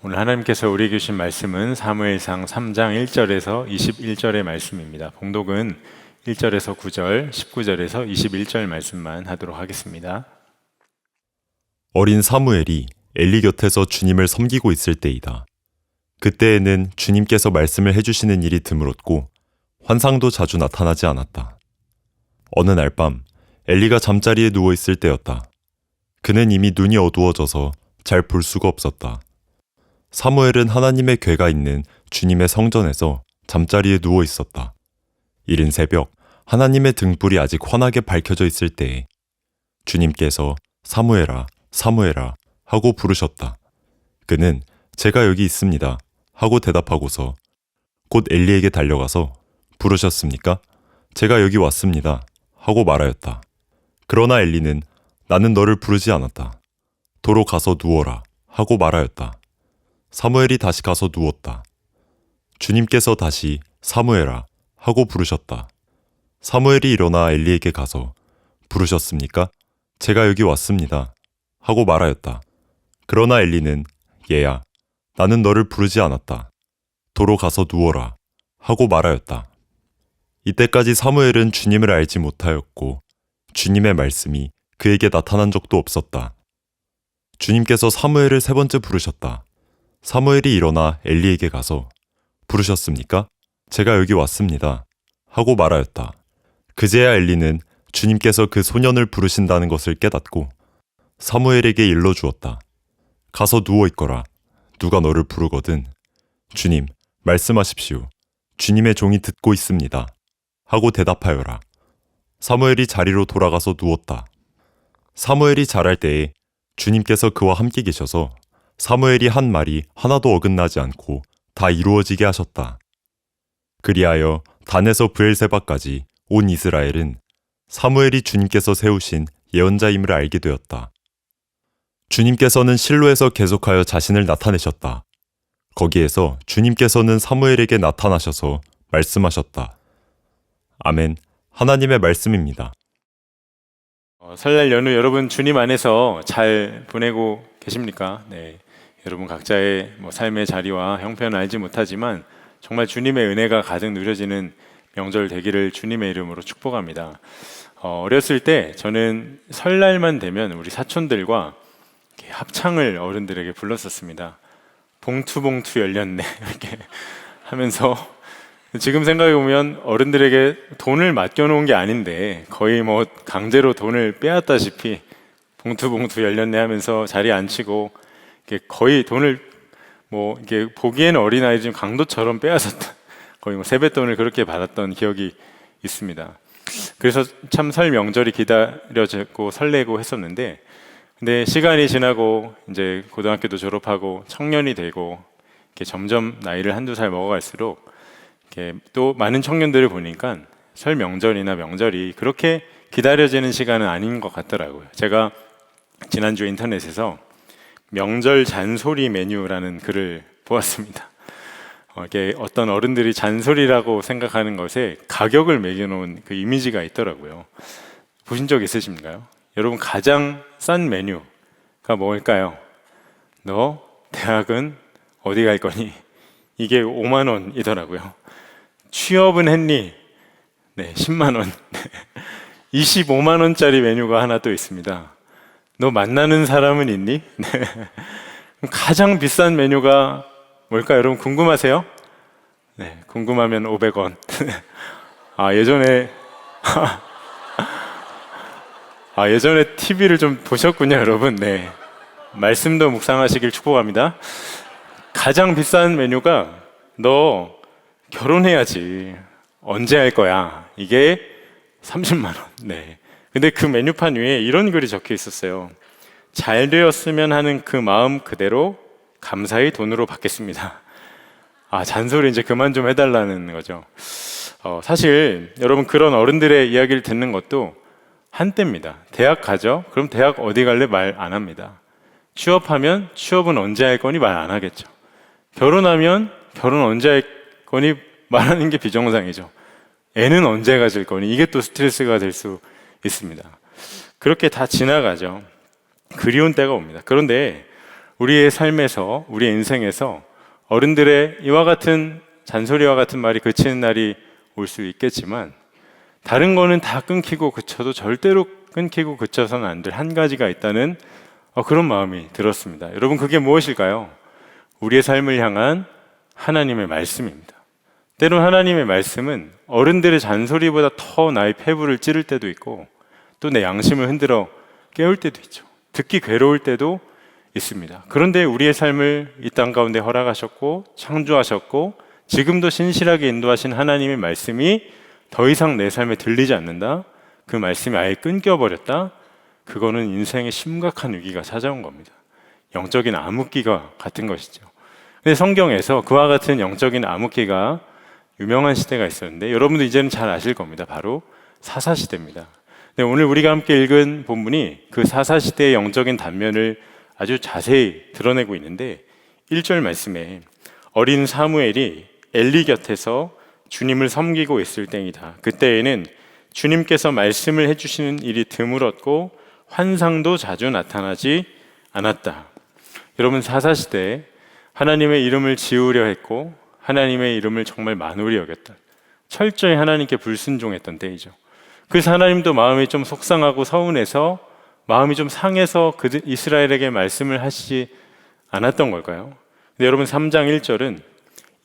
오늘 하나님께서 우리에게 주신 말씀은 사무엘상 3장 1절에서 21절의 말씀입니다. 봉독은 1절에서 9절, 19절에서 21절 말씀만 하도록 하겠습니다. 어린 사무엘이 엘리 곁에서 주님을 섬기고 있을 때이다. 그때에는 주님께서 말씀을 해주시는 일이 드물었고 환상도 자주 나타나지 않았다. 어느 날 밤 엘리가 잠자리에 누워 있을 때였다. 그는 이미 눈이 어두워져서 잘 볼 수가 없었다. 사무엘은 하나님의 궤가 있는 주님의 성전에서 잠자리에 누워 있었다. 이른 새벽 하나님의 등불이 아직 환하게 밝혀져 있을 때에 주님께서 사무엘아, 사무엘아 하고 부르셨다. 그는 제가 여기 있습니다 하고 대답하고서 곧 엘리에게 달려가서 부르셨습니까? 제가 여기 왔습니다 하고 말하였다. 그러나 엘리는 나는 너를 부르지 않았다. 도로 가서 누워라 하고 말하였다. 사무엘이 다시 가서 누웠다. 주님께서 다시 사무엘아 하고 부르셨다. 사무엘이 일어나 엘리에게 가서 부르셨습니까? 제가 여기 왔습니다 하고 말하였다. 그러나 엘리는 얘야, 나는 너를 부르지 않았다. 도로 가서 누워라 하고 말하였다. 이때까지 사무엘은 주님을 알지 못하였고 주님의 말씀이 그에게 나타난 적도 없었다. 주님께서 사무엘을 세 번째 부르셨다. 사무엘이 일어나 엘리에게 가서 부르셨습니까? 제가 여기 왔습니다 하고 말하였다. 그제야 엘리는 주님께서 그 소년을 부르신다는 것을 깨닫고 사무엘에게 일러주었다. 가서 누워있거라. 누가 너를 부르거든 주님 말씀하십시오. 주님의 종이 듣고 있습니다 하고 대답하여라. 사무엘이 자리로 돌아가서 누웠다. 사무엘이 자랄 때에 주님께서 그와 함께 계셔서 사무엘이 한 말이 하나도 어긋나지 않고 다 이루어지게 하셨다. 그리하여 단에서 브엘세바까지 온 이스라엘은 사무엘이 주님께서 세우신 예언자임을 알게 되었다. 주님께서는 실로에서 계속하여 자신을 나타내셨다. 거기에서 주님께서는 사무엘에게 나타나셔서 말씀하셨다. 아멘. 하나님의 말씀입니다. 설날 연휴 여러분 주님 안에서 잘 보내고 계십니까? 네. 여러분 각자의 삶의 자리와 형편은 알지 못하지만 정말 주님의 은혜가 가득 누려지는 명절 되기를 주님의 이름으로 축복합니다. 어렸을 때 저는 설날만 되면 우리 사촌들과 이렇게 합창을 어른들에게 불렀었습니다. 봉투 열렸네 이렇게 하면서 지금 생각해 보면 어른들에게 돈을 맡겨놓은 게 아닌데 거의 강제로 돈을 빼앗다시피 봉투 열렸네 하면서 자리에 앉히고 거의 돈을 이게 보기에는 어린아이 좀 강도처럼 빼앗았다. 거의 세뱃돈을 그렇게 받았던 기억이 있습니다. 그래서 참 설 명절이 기다려지고 설레고 했었는데 근데 시간이 지나고 이제 고등학교도 졸업하고 청년이 되고 이렇게 점점 나이를 한두 살 먹어갈수록 이렇게 또 많은 청년들을 보니까 설 명절이나 명절이 그렇게 기다려지는 시간은 아닌 것 같더라고요. 제가 지난주 인터넷에서 명절 잔소리 메뉴라는 글을 보았습니다. 이게 어떤 어른들이 잔소리라고 생각하는 것에 가격을 매겨놓은 그 이미지가 있더라고요. 보신 적 있으신가요? 여러분 가장 싼 메뉴가 뭘까요? 너 대학은 어디 갈 거니? 이게 5만 원이더라고요. 취업은 했니? 네, 10만 원. 25만 원짜리 메뉴가 하나 또 있습니다. 너 만나는 사람은 있니? 네. 가장 비싼 메뉴가 뭘까요? 여러분 궁금하세요? 네, 궁금하면 500원. 예전에 TV를 좀 보셨군요, 여러분. 네. 말씀도 묵상하시길 축복합니다. 가장 비싼 메뉴가 너 결혼해야지. 언제 할 거야? 이게 30만 원. 네. 근데 그 메뉴판 위에 이런 글이 적혀 있었어요. 잘 되었으면 하는 그 마음 그대로 감사히 돈으로 받겠습니다. 잔소리 이제 그만 좀 해달라는 거죠. 사실 여러분 그런 어른들의 이야기를 듣는 것도 한때입니다. 대학 가죠? 그럼 대학 어디 갈래? 말 안 합니다. 취업하면 취업은 언제 할 거니? 말 안 하겠죠. 결혼하면 결혼 언제 할 거니? 말하는 게 비정상이죠. 애는 언제 가질 거니? 이게 또 스트레스가 될 수 있습니다. 그렇게 다 지나가죠. 그리운 때가 옵니다. 그런데 우리의 삶에서, 우리의 인생에서 어른들의 이와 같은 잔소리와 같은 말이 그치는 날이 올 수 있겠지만, 다른 거는 다 끊기고 그쳐도 절대로 끊기고 그쳐서는 안 될 한 가지가 있다는 그런 마음이 들었습니다. 여러분, 그게 무엇일까요? 우리의 삶을 향한 하나님의 말씀입니다. 때론 하나님의 말씀은 어른들의 잔소리보다 더 나의 폐부를 찌를 때도 있고, 또 내 양심을 흔들어 깨울 때도 있죠. 듣기 괴로울 때도 있습니다. 그런데 우리의 삶을 이 땅 가운데 허락하셨고 창조하셨고 지금도 신실하게 인도하신 하나님의 말씀이 더 이상 내 삶에 들리지 않는다, 그 말씀이 아예 끊겨버렸다, 그거는 인생의 심각한 위기가 찾아온 겁니다. 영적인 암흑기가 같은 것이죠. 근데 성경에서 그와 같은 영적인 암흑기가 유명한 시대가 있었는데, 여러분도 이제는 잘 아실 겁니다. 바로 사사시대입니다. 네, 오늘 우리가 함께 읽은 본문이 그 사사시대의 영적인 단면을 아주 자세히 드러내고 있는데, 1절 말씀에 어린 사무엘이 엘리 곁에서 주님을 섬기고 있을 때이다. 그때에는 주님께서 말씀을 해주시는 일이 드물었고 환상도 자주 나타나지 않았다. 여러분, 사사시대에 하나님의 이름을 지으려 했고 하나님의 이름을 정말 만홀히 여겼던, 철저히 하나님께 불순종했던 때이죠. 그래서 하나님도 마음이 좀 속상하고 서운해서, 마음이 좀 상해서 이스라엘에게 말씀을 하시지 않았던 걸까요? 근데 여러분, 3장 1절은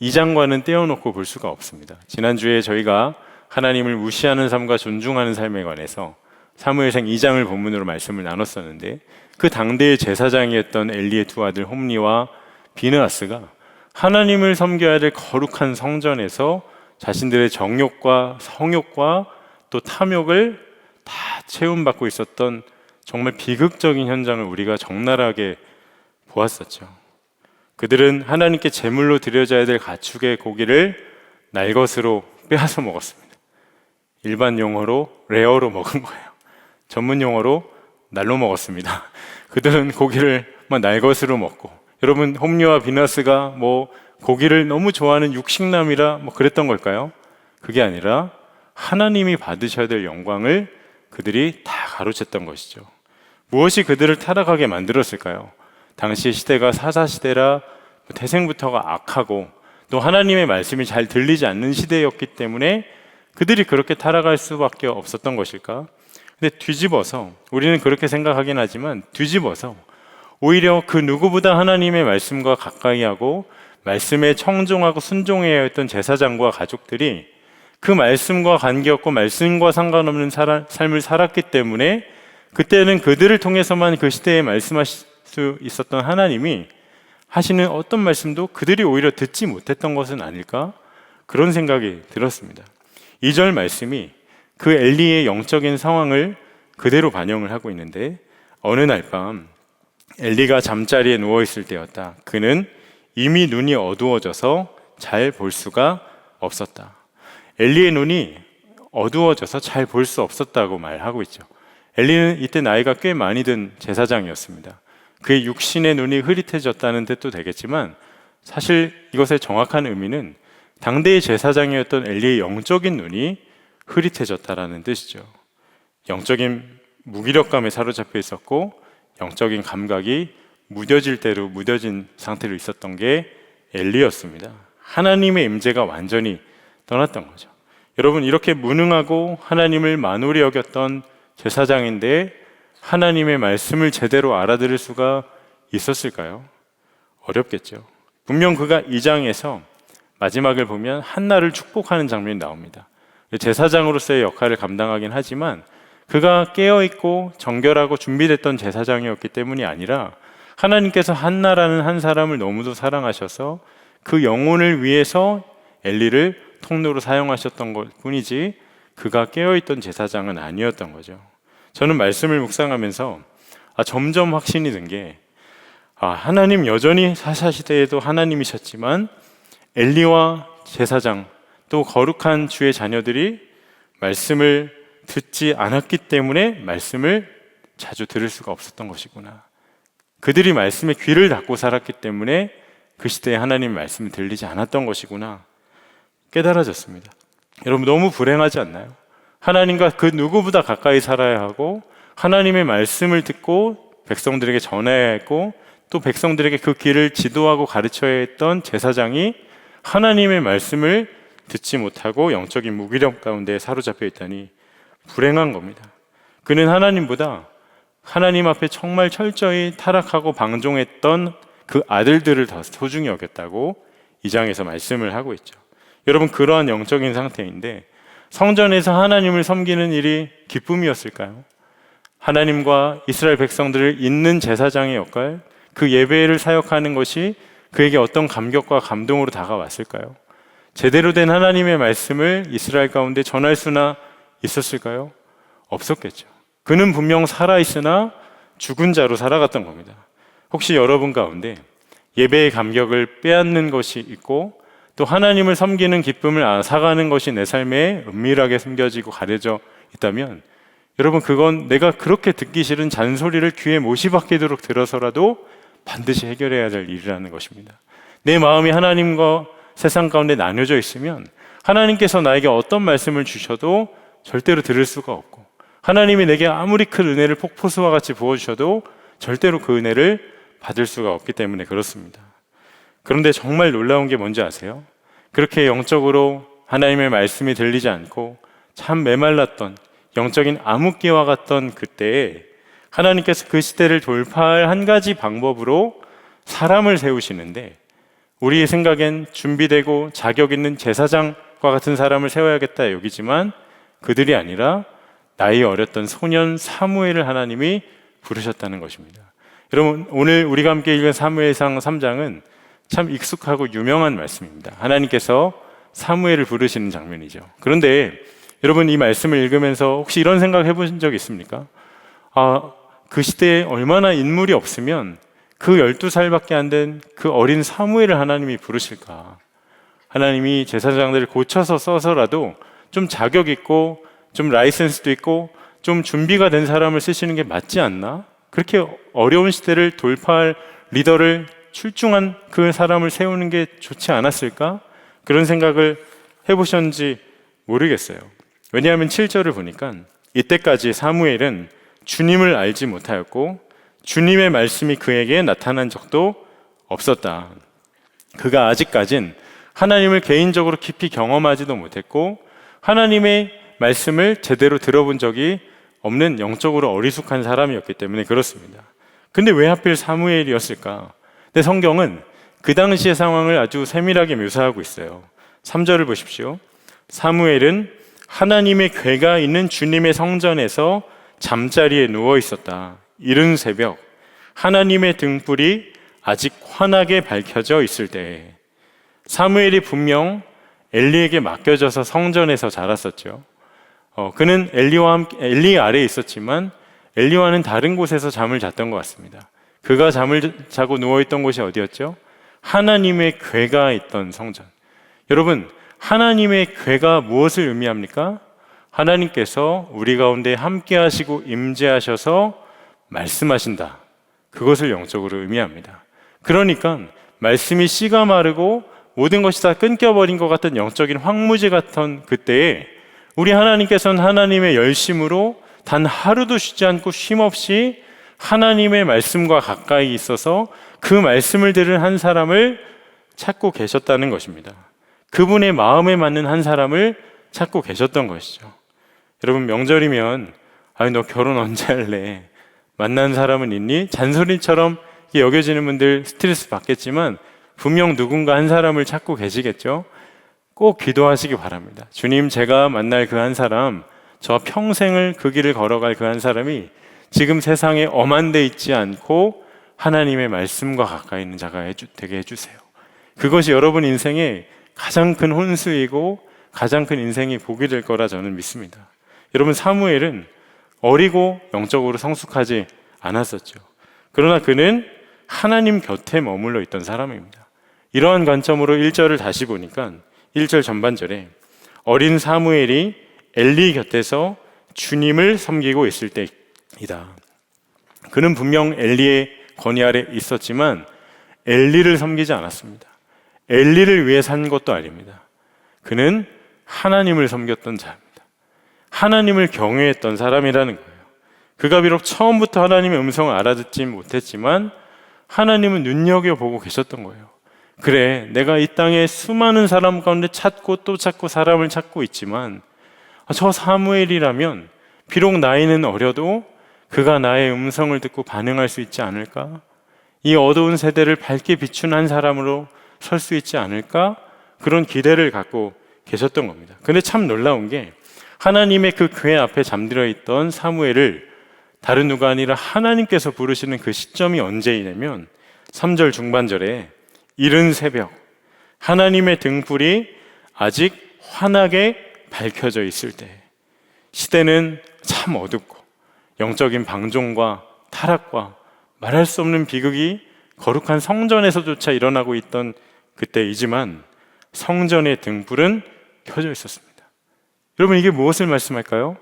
2장과는 떼어놓고 볼 수가 없습니다. 지난주에 저희가 하나님을 무시하는 삶과 존중하는 삶에 관해서 사무엘상 2장을 본문으로 말씀을 나눴었는데, 그 당대의 제사장이었던 엘리의 두 아들 홈리와 비느하스가 하나님을 섬겨야 될 거룩한 성전에서 자신들의 정욕과 성욕과 또 탐욕을 다 채움받고 있었던 정말 비극적인 현장을 우리가 적나라하게 보았었죠. 그들은 하나님께 제물로 드려져야 될 가축의 고기를 날것으로 빼앗아 먹었습니다. 일반 용어로 레어로 먹은 거예요. 전문 용어로 날로 먹었습니다. 그들은 고기를 막 날것으로 먹고, 여러분, 홈리와 비나스가 고기를 너무 좋아하는 육식남이라 그랬던 걸까요? 그게 아니라 하나님이 받으셔야 될 영광을 그들이 다 가로챘던 것이죠. 무엇이 그들을 타락하게 만들었을까요? 당시의 시대가 사사시대라 태생부터가 악하고 또 하나님의 말씀이 잘 들리지 않는 시대였기 때문에 그들이 그렇게 타락할 수밖에 없었던 것일까? 근데 뒤집어서, 우리는 그렇게 생각하긴 하지만 뒤집어서 오히려 그 누구보다 하나님의 말씀과 가까이 하고 말씀에 청종하고 순종해야 했던 제사장과 가족들이 그 말씀과 관계없고 말씀과 상관없는 삶을 살았기 때문에, 그때는 그들을 통해서만 그 시대에 말씀하실 수 있었던 하나님이 하시는 어떤 말씀도 그들이 오히려 듣지 못했던 것은 아닐까? 그런 생각이 들었습니다. 2절 말씀이 그 엘리의 영적인 상황을 그대로 반영을 하고 있는데, 어느 날 밤 엘리가 잠자리에 누워있을 때였다. 그는 이미 눈이 어두워져서 잘 볼 수가 없었다. 엘리의 눈이 어두워져서 잘 볼 수 없었다고 말하고 있죠. 엘리는 이때 나이가 꽤 많이 든 제사장이었습니다. 그의 육신의 눈이 흐릿해졌다는 뜻도 되겠지만, 사실 이것의 정확한 의미는 당대의 제사장이었던 엘리의 영적인 눈이 흐릿해졌다라는 뜻이죠. 영적인 무기력감에 사로잡혀 있었고 영적인 감각이 무뎌질 대로 무뎌진 상태로 있었던 게 엘리였습니다. 하나님의 임재가 완전히 떠났던 거죠. 여러분, 이렇게 무능하고 하나님을 만홀히 여겼던 제사장인데 하나님의 말씀을 제대로 알아들을 수가 있었을까요? 어렵겠죠. 분명 그가 2장에서 마지막을 보면 한나를 축복하는 장면이 나옵니다. 제사장으로서의 역할을 감당하긴 하지만 그가 깨어있고 정결하고 준비됐던 제사장이었기 때문이 아니라 하나님께서 한나라는 한 사람을 너무도 사랑하셔서 그 영혼을 위해서 엘리를 통로로 사용하셨던 것 뿐이지 그가 깨어있던 제사장은 아니었던 거죠. 저는 말씀을 묵상하면서 점점 확신이 든 게, 하나님 여전히 사사시대에도 하나님이셨지만 엘리와 제사장 또 거룩한 주의 자녀들이 말씀을 듣지 않았기 때문에 말씀을 자주 들을 수가 없었던 것이구나. 그들이 말씀에 귀를 닫고 살았기 때문에 그 시대에 하나님의 말씀이 들리지 않았던 것이구나 깨달아졌습니다. 여러분, 너무 불행하지 않나요? 하나님과 그 누구보다 가까이 살아야 하고 하나님의 말씀을 듣고 백성들에게 전해야 했고 또 백성들에게 그 길을 지도하고 가르쳐야 했던 제사장이 하나님의 말씀을 듣지 못하고 영적인 무기력 가운데 사로잡혀 있다니 불행한 겁니다. 그는 하나님보다 하나님 앞에 정말 철저히 타락하고 방종했던 그 아들들을 더 소중히 여겼다고 2장에서 말씀을 하고 있죠. 여러분, 그러한 영적인 상태인데 성전에서 하나님을 섬기는 일이 기쁨이었을까요? 하나님과 이스라엘 백성들을 잇는 제사장의 역할, 그 예배를 사역하는 것이 그에게 어떤 감격과 감동으로 다가왔을까요? 제대로 된 하나님의 말씀을 이스라엘 가운데 전할 수나 있었을까요? 없었겠죠. 그는 분명 살아있으나 죽은 자로 살아갔던 겁니다. 혹시 여러분 가운데 예배의 감격을 빼앗는 것이 있고 또 하나님을 섬기는 기쁨을 앗아가는 것이 내 삶에 은밀하게 숨겨지고 가려져 있다면 여러분, 그건 내가 그렇게 듣기 싫은 잔소리를 귀에 못이 박히도록 들어서라도 반드시 해결해야 될 일이라는 것입니다. 내 마음이 하나님과 세상 가운데 나뉘어져 있으면 하나님께서 나에게 어떤 말씀을 주셔도 절대로 들을 수가 없고, 하나님이 내게 아무리 큰 은혜를 폭포수와 같이 부어주셔도 절대로 그 은혜를 받을 수가 없기 때문에 그렇습니다. 그런데 정말 놀라운 게 뭔지 아세요? 그렇게 영적으로 하나님의 말씀이 들리지 않고 참 메말랐던 영적인 암흑기와 같던 그때에 하나님께서 그 시대를 돌파할 한 가지 방법으로 사람을 세우시는데, 우리의 생각엔 준비되고 자격 있는 제사장과 같은 사람을 세워야겠다 여기지만 그들이 아니라 나이 어렸던 소년 사무엘을 하나님이 부르셨다는 것입니다. 여러분, 오늘 우리가 함께 읽은 사무엘상 3장은 참 익숙하고 유명한 말씀입니다. 하나님께서 사무엘을 부르시는 장면이죠. 그런데 여러분, 이 말씀을 읽으면서 혹시 이런 생각 해보신 적 있습니까? 그 시대에 얼마나 인물이 없으면 그 12살밖에 안 된 그 어린 사무엘을 하나님이 부르실까? 하나님이 제사장들을 고쳐서 써서라도 좀 자격 있고 좀 라이센스도 있고 좀 준비가 된 사람을 쓰시는 게 맞지 않나? 그렇게 어려운 시대를 돌파할 리더를 출중한 그 사람을 세우는 게 좋지 않았을까? 그런 생각을 해보셨는지 모르겠어요. 왜냐하면 7절을 보니까 이때까지 사무엘은 주님을 알지 못하였고 주님의 말씀이 그에게 나타난 적도 없었다. 그가 아직까진 하나님을 개인적으로 깊이 경험하지도 못했고 하나님의 말씀을 제대로 들어본 적이 없는 영적으로 어리숙한 사람이었기 때문에 그렇습니다. 근데 왜 하필 사무엘이었을까? 근데 성경은 그 당시의 상황을 아주 세밀하게 묘사하고 있어요. 3절을 보십시오. 사무엘은 하나님의 궤가 있는 주님의 성전에서 잠자리에 누워 있었다. 이른 새벽 하나님의 등불이 아직 환하게 밝혀져 있을 때, 사무엘이 분명 엘리에게 맡겨져서 성전에서 자랐었죠. 그는 엘리 아래에 있었지만 엘리와는 다른 곳에서 잠을 잤던 것 같습니다. 그가 잠을 자고 누워있던 곳이 어디였죠? 하나님의 궤가 있던 성전. 여러분, 하나님의 궤가 무엇을 의미합니까? 하나님께서 우리 가운데 함께 하시고 임재하셔서 말씀하신다. 그것을 영적으로 의미합니다. 그러니까 말씀이 씨가 마르고 모든 것이 다 끊겨버린 것 같은 영적인 황무지 같은 그때에 우리 하나님께서는 하나님의 열심으로 단 하루도 쉬지 않고 쉼없이 하나님의 말씀과 가까이 있어서 그 말씀을 들은 한 사람을 찾고 계셨다는 것입니다. 그분의 마음에 맞는 한 사람을 찾고 계셨던 것이죠. 여러분, 명절이면 너 결혼 언제 할래? 만난 사람은 있니? 잔소리처럼 여겨지는 분들 스트레스 받겠지만 분명 누군가 한 사람을 찾고 계시겠죠? 꼭 기도하시기 바랍니다. 주님, 제가 만날 그 한 사람, 저 평생을 그 길을 걸어갈 그 한 사람이 지금 세상에 엄한 데 있지 않고 하나님의 말씀과 가까이 있는 자가 되게 해주세요. 그것이 여러분 인생의 가장 큰 혼수이고 가장 큰 인생의 복이 될 거라 저는 믿습니다. 여러분, 사무엘은 어리고 영적으로 성숙하지 않았었죠. 그러나 그는 하나님 곁에 머물러 있던 사람입니다. 이러한 관점으로 1절을 다시 보니까 1절 전반절에 어린 사무엘이 엘리 곁에서 주님을 섬기고 있을 때이다. 그는 분명 엘리의 권위 아래 있었지만 엘리를 섬기지 않았습니다. 엘리를 위해 산 것도 아닙니다. 그는 하나님을 섬겼던 자입니다. 하나님을 경외했던 사람이라는 거예요. 그가 비록 처음부터 하나님의 음성을 알아듣지 못했지만 하나님은 눈여겨보고 계셨던 거예요. 그래, 내가 이 땅에 수많은 사람 가운데 찾고 또 찾고 사람을 찾고 있지만 저 사무엘이라면 비록 나이는 어려도 그가 나의 음성을 듣고 반응할 수 있지 않을까? 이 어두운 세대를 밝게 비춘 한 사람으로 설 수 있지 않을까? 그런 기대를 갖고 계셨던 겁니다. 근데 참 놀라운 게 하나님의 그 궤 앞에 잠들어 있던 사무엘을 다른 누가 아니라 하나님께서 부르시는 그 시점이 언제이냐면 3절 중반절에 이른 새벽 하나님의 등불이 아직 환하게 밝혀져 있을 때, 시대는 참 어둡고 영적인 방종과 타락과 말할 수 없는 비극이 거룩한 성전에서조차 일어나고 있던 그때이지만 성전의 등불은 켜져 있었습니다. 여러분, 이게 무엇을 말씀할까요?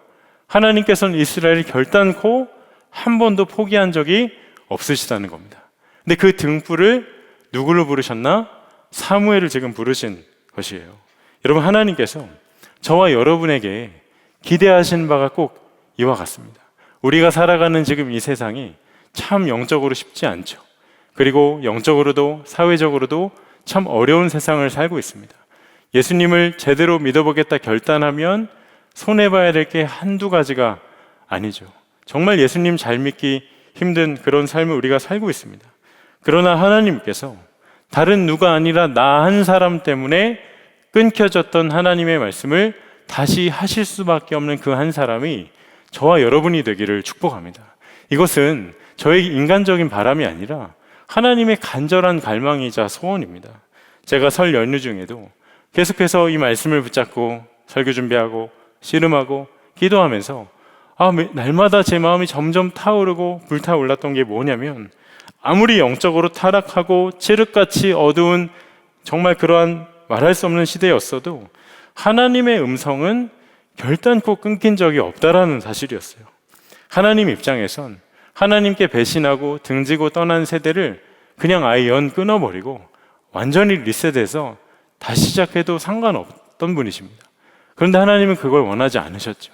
하나님께서는 이스라엘을 결단코 한 번도 포기한 적이 없으시다는 겁니다. 근데 그 등불을 누구로 부르셨나? 사무엘을 지금 부르신 것이에요. 여러분, 하나님께서 저와 여러분에게 기대하신 바가 꼭 이와 같습니다. 우리가 살아가는 지금 이 세상이 참 영적으로 쉽지 않죠. 그리고 영적으로도 사회적으로도 참 어려운 세상을 살고 있습니다. 예수님을 제대로 믿어보겠다 결단하면 손해봐야 될 게 한두 가지가 아니죠. 정말 예수님 잘 믿기 힘든 그런 삶을 우리가 살고 있습니다. 그러나 하나님께서 다른 누가 아니라 나 한 사람 때문에 끊겨졌던 하나님의 말씀을 다시 하실 수밖에 없는 그 한 사람이 저와 여러분이 되기를 축복합니다. 이것은 저의 인간적인 바람이 아니라 하나님의 간절한 갈망이자 소원입니다. 제가 설 연휴 중에도 계속해서 이 말씀을 붙잡고 설교 준비하고 씨름하고 기도하면서 날마다 제 마음이 점점 타오르고 불타올랐던 게 뭐냐면, 아무리 영적으로 타락하고 칠흑같이 어두운 정말 그러한 말할 수 없는 시대였어도 하나님의 음성은 결단코 끊긴 적이 없다라는 사실이었어요. 하나님 입장에선 하나님께 배신하고 등지고 떠난 세대를 그냥 아예 끊어버리고 완전히 리셋해서 다시 시작해도 상관없던 분이십니다. 그런데 하나님은 그걸 원하지 않으셨죠.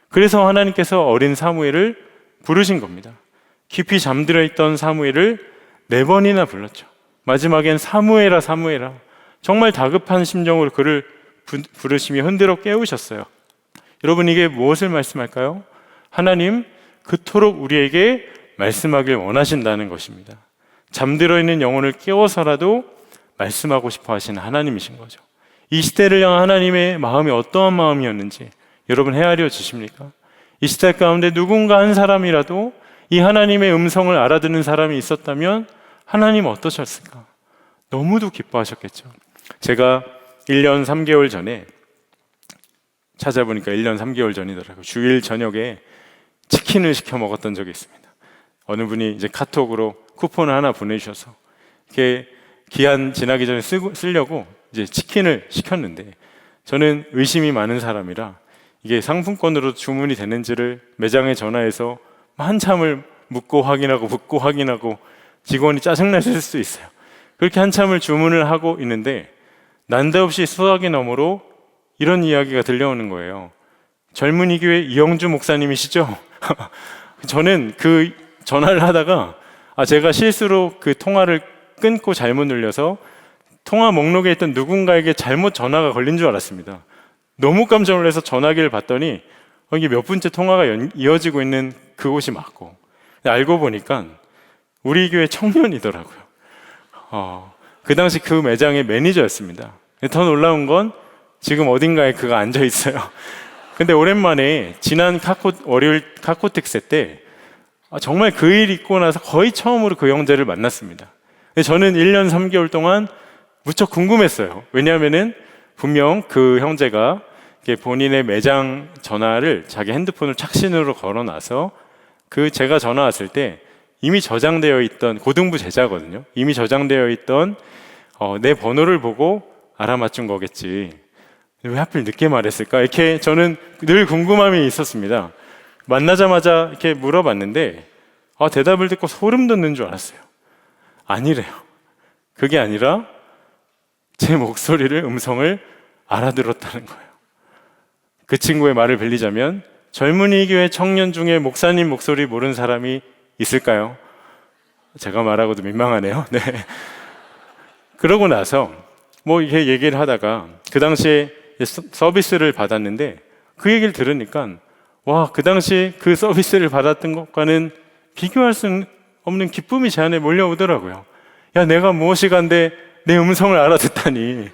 그래서 하나님께서 어린 사무엘을 부르신 겁니다. 깊이 잠들어 있던 사무엘을 4번이나 불렀죠. 마지막엔 사무엘아 사무엘아, 정말 다급한 심정으로 그를 부르시며 흔들어 깨우셨어요. 여러분, 이게 무엇을 말씀할까요? 하나님 그토록 우리에게 말씀하길 원하신다는 것입니다. 잠들어 있는 영혼을 깨워서라도 말씀하고 싶어 하시는 하나님이신 거죠. 이 시대를 향한 하나님의 마음이 어떠한 마음이었는지 여러분 헤아려 주십니까? 이 시대 가운데 누군가 한 사람이라도 이 하나님의 음성을 알아듣는 사람이 있었다면 하나님 어떠셨을까? 너무도 기뻐하셨겠죠. 제가 1년 3개월 전에 찾아보니까 1년 3개월 전이더라고요. 주일 저녁에 치킨을 시켜 먹었던 적이 있습니다. 어느 분이 이제 카톡으로 쿠폰을 하나 보내주셔서 이렇게 기한 지나기 전에 쓰려고 이제 치킨을 시켰는데, 저는 의심이 많은 사람이라 이게 상품권으로 주문이 되는지를 매장에 전화해서 한참을 묻고 확인하고 직원이 짜증나실 수 있어요. 그렇게 한참을 주문을 하고 있는데 난데없이 수화기 너머로 이런 이야기가 들려오는 거예요. 젊은이 교회 이영주 목사님이시죠? 저는 그 전화를 하다가 제가 실수로 그 통화를 끊고 잘못 눌려서 통화 목록에 있던 누군가에게 잘못 전화가 걸린 줄 알았습니다. 너무 깜짝 놀라서 전화기를 봤더니 이게 몇 분째 통화가 이어지고 있는 그곳이 맞고, 알고 보니까 우리 교회 청년이더라고요. 그 당시 그 매장의 매니저였습니다. 더 놀라운 건 지금 어딘가에 그가 앉아 있어요. 근데 오랜만에 지난 월요일 카코텍스 때 정말 그 일 있고 나서 거의 처음으로 그 형제를 만났습니다. 근데 저는 1년 3개월 동안 무척 궁금했어요. 왜냐하면은 분명 그 형제가 본인의 매장 전화를 자기 핸드폰을 착신으로 걸어놔서 제가 전화 왔을 때 이미 저장되어 있던, 고등부 제자거든요. 이미 저장되어 있던 내 번호를 보고 알아맞춘 거겠지. 왜 하필 늦게 말했을까? 이렇게 저는 늘 궁금함이 있었습니다. 만나자마자 이렇게 물어봤는데 대답을 듣고 소름 돋는 줄 알았어요. 아니래요. 그게 아니라 제 목소리를, 음성을 알아들었다는 거예요. 그 친구의 말을 빌리자면 젊은이 교회 청년 중에 목사님 목소리 모르는 사람이 있을까요? 제가 말하고도 민망하네요. 네. 그러고 나서 뭐 이렇게 얘기를 하다가 그 당시에 서비스를 받았는데 그 얘기를 들으니까 와, 그 당시 그 서비스를 받았던 것과는 비교할 수 없는 기쁨이 제 안에 몰려오더라고요. 야, 내가 무엇이간데 내 음성을 알아듣다니.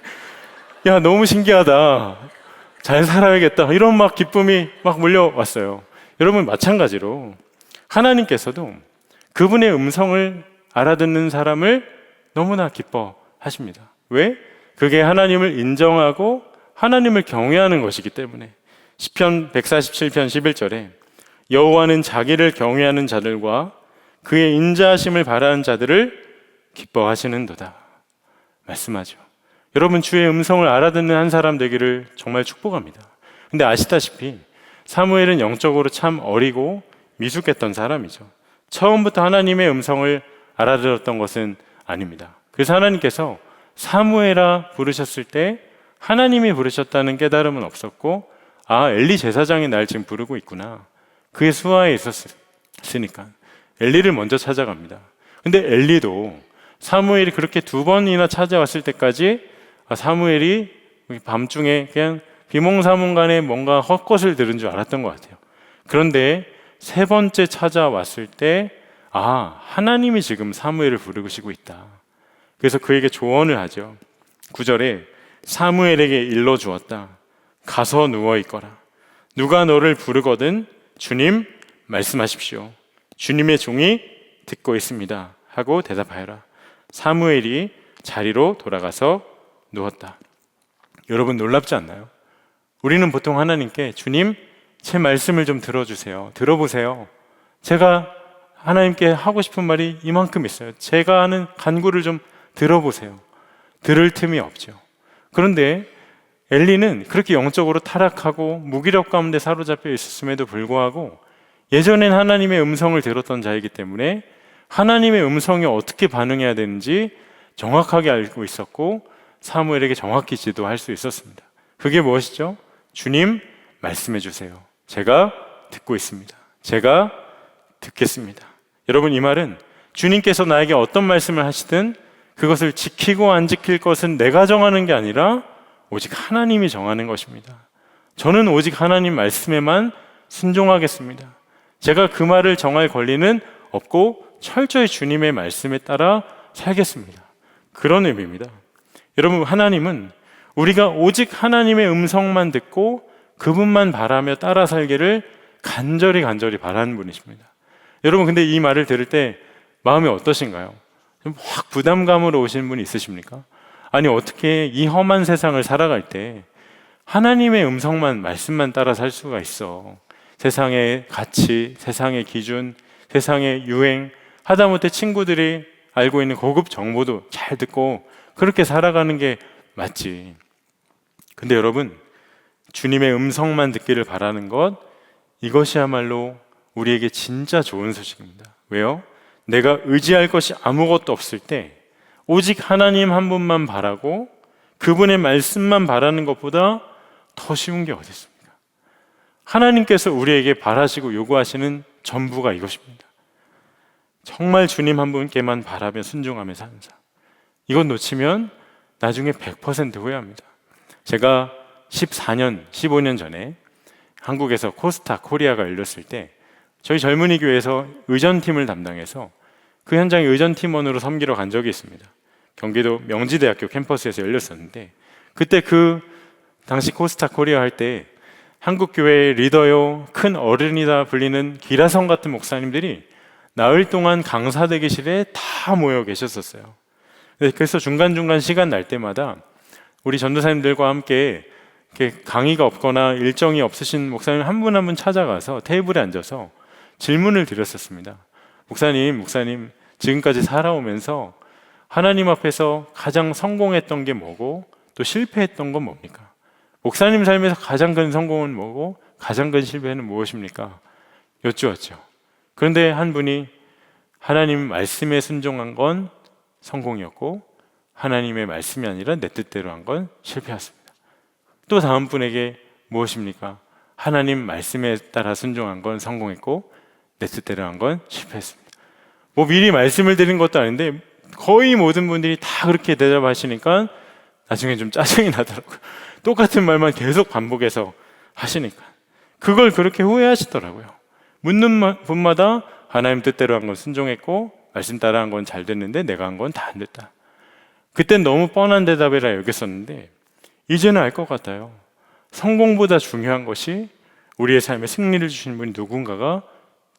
야, 너무 신기하다. 잘 살아야겠다. 이런 막 기쁨이 막 몰려왔어요. 여러분, 마찬가지로 하나님께서도 그분의 음성을 알아듣는 사람을 너무나 기뻐하십니다. 왜? 그게 하나님을 인정하고 하나님을 경외하는 것이기 때문에. 시편 147편 11절에 여호와는 자기를 경외하는 자들과 그의 인자하심을 바라는 자들을 기뻐하시는도다 말씀하죠. 여러분, 주의 음성을 알아듣는 한 사람 되기를 정말 축복합니다. 근데 아시다시피 사무엘은 영적으로 참 어리고 미숙했던 사람이죠. 처음부터 하나님의 음성을 알아들었던 것은 아닙니다. 그래서 하나님께서 사무엘아 부르셨을 때 하나님이 부르셨다는 깨달음은 없었고, 아, 엘리 제사장이 날 지금 부르고 있구나. 그의 수하에 있었으니까 엘리를 먼저 찾아갑니다. 근데 엘리도 사무엘이 그렇게 2번이나 찾아왔을 때까지 사무엘이 밤중에 그냥 비몽사몽간에 뭔가 헛것을 들은 줄 알았던 것 같아요. 그런데 3번째 찾아왔을 때 하나님이 지금 사무엘을 부르시고 있다. 그래서 그에게 조언을 하죠. 9절에 사무엘에게 일러 주었다. 가서 누워 있거라. 누가 너를 부르거든 주님 말씀하십시오. 주님의 종이 듣고 있습니다 하고 대답하여라. 사무엘이 자리로 돌아가서 누웠다. 여러분, 놀랍지 않나요? 우리는 보통 하나님께 주님, 제 말씀을 좀 들어주세요. 들어보세요. 제가 하나님께 하고 싶은 말이 이만큼 있어요. 제가 하는 간구를 좀 들어보세요. 들을 틈이 없죠. 그런데 엘리는 그렇게 영적으로 타락하고 무기력 가운데 사로잡혀 있었음에도 불구하고 예전엔 하나님의 음성을 들었던 자이기 때문에 하나님의 음성에 어떻게 반응해야 되는지 정확하게 알고 있었고 사무엘에게 정확히 지도할 수 있었습니다. 그게 무엇이죠? 주님, 말씀해 주세요. 제가 듣고 있습니다. 제가 듣겠습니다. 여러분, 이 말은 주님께서 나에게 어떤 말씀을 하시든 그것을 지키고 안 지킬 것은 내가 정하는 게 아니라 오직 하나님이 정하는 것입니다. 저는 오직 하나님 말씀에만 순종하겠습니다. 제가 그 말을 정할 권리는 없고 철저히 주님의 말씀에 따라 살겠습니다. 그런 의미입니다. 여러분, 하나님은 우리가 오직 하나님의 음성만 듣고 그분만 바라며 따라 살기를 간절히 바라는 분이십니다. 여러분, 근데 이 말을 들을 때 마음이 어떠신가요? 좀 확 부담감으로 오시는 분이 있으십니까? 아니, 어떻게 이 험한 세상을 살아갈 때 하나님의 음성만, 말씀만 따라 살 수가 있어? 세상의 가치, 세상의 기준, 세상의 유행, 하다못해 친구들이 알고 있는 고급 정보도 잘 듣고 그렇게 살아가는 게 맞지. 근데 여러분, 주님의 음성만 듣기를 바라는 것, 이것이야말로 우리에게 진짜 좋은 소식입니다. 왜요? 내가 의지할 것이 아무것도 없을 때 오직 하나님 한 분만 바라고 그분의 말씀만 바라는 것보다 더 쉬운 게 어디 있습니까? 하나님께서 우리에게 바라시고 요구하시는 전부가 이것입니다. 정말 주님 한 분께만 바라며 순종하며 사는 삶. 이건 놓치면 나중에 100% 후회합니다. 제가 14년, 15년 전에 한국에서 코스타 코리아가 열렸을 때 저희 젊은이 교회에서 의전팀을 담당해서 그 현장에 의전팀원으로 섬기러 간 적이 있습니다. 경기도 명지대학교 캠퍼스에서 열렸었는데 그때 그 당시 코스타 코리아 할 때 한국교회의 리더요, 큰 어른이다 불리는 기라성 같은 목사님들이 나흘 동안 강사 대기실에 다 모여 계셨었어요. 그래서 중간중간 시간 날 때마다 우리 전도사님들과 함께 이렇게 강의가 없거나 일정이 없으신 목사님 한 분 한 분 찾아가서 테이블에 앉아서 질문을 드렸었습니다. 목사님, 지금까지 살아오면서 하나님 앞에서 가장 성공했던 게 뭐고 또 실패했던 건 뭡니까? 목사님 삶에서 가장 큰 성공은 뭐고 가장 큰 실패는 무엇입니까? 여쭈었죠. 그런데 한 분이 하나님 말씀에 순종한 건 성공이었고 하나님의 말씀이 아니라 내 뜻대로 한 건 실패였습니다. 또 다음 분에게 무엇입니까? 하나님 말씀에 따라 순종한 건 성공했고 내 뜻대로 한 건 실패했습니다. 뭐 미리 말씀을 드린 것도 아닌데 거의 모든 분들이 다 그렇게 대답하시니까 나중에 좀 짜증이 나더라고요. 똑같은 말만 계속 반복해서 하시니까 그걸 그렇게 후회하시더라고요. 묻는 분마다 하나님 뜻대로 한 건 순종했고 말씀 따라 한 건 잘 됐는데 내가 한 건 다 안 됐다. 그땐 너무 뻔한 대답이라 여겼었는데 이제는 알 것 같아요. 성공보다 중요한 것이 우리의 삶에 승리를 주신 분이 누군가가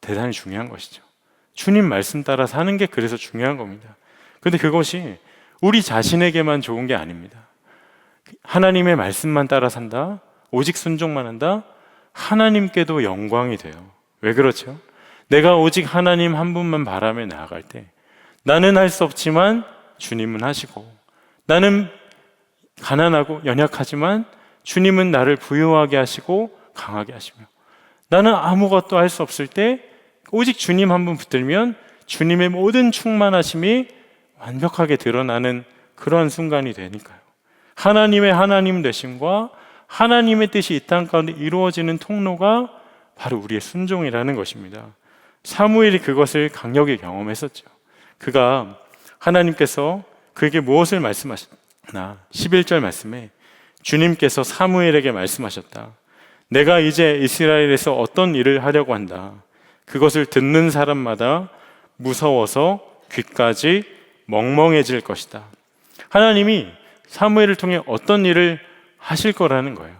대단히 중요한 것이죠. 주님 말씀 따라 사는 게 그래서 중요한 겁니다. 그런데 그것이 우리 자신에게만 좋은 게 아닙니다. 하나님의 말씀만 따라 산다, 오직 순종만 한다, 하나님께도 영광이 돼요. 왜 그렇죠? 내가 오직 하나님 한 분만 바라며 나아갈 때 나는 할 수 없지만 주님은 하시고, 나는 가난하고 연약하지만 주님은 나를 부유하게 하시고 강하게 하시며, 나는 아무것도 할 수 없을 때 오직 주님 한 분 붙들면 주님의 모든 충만하심이 완벽하게 드러나는 그런 순간이 되니까요. 하나님의 하나님 되심과 하나님의 뜻이 이 땅 가운데 이루어지는 통로가 바로 우리의 순종이라는 것입니다. 사무엘이 그것을 강력히 경험했었죠. 그가 하나님께서 그에게 무엇을 말씀하셨나? 11절 말씀에 주님께서 사무엘에게 말씀하셨다. 내가 이제 이스라엘에서 어떤 일을 하려고 한다. 그것을 듣는 사람마다 무서워서 귀까지 멍멍해질 것이다. 하나님이 사무엘을 통해 어떤 일을 하실 거라는 거예요.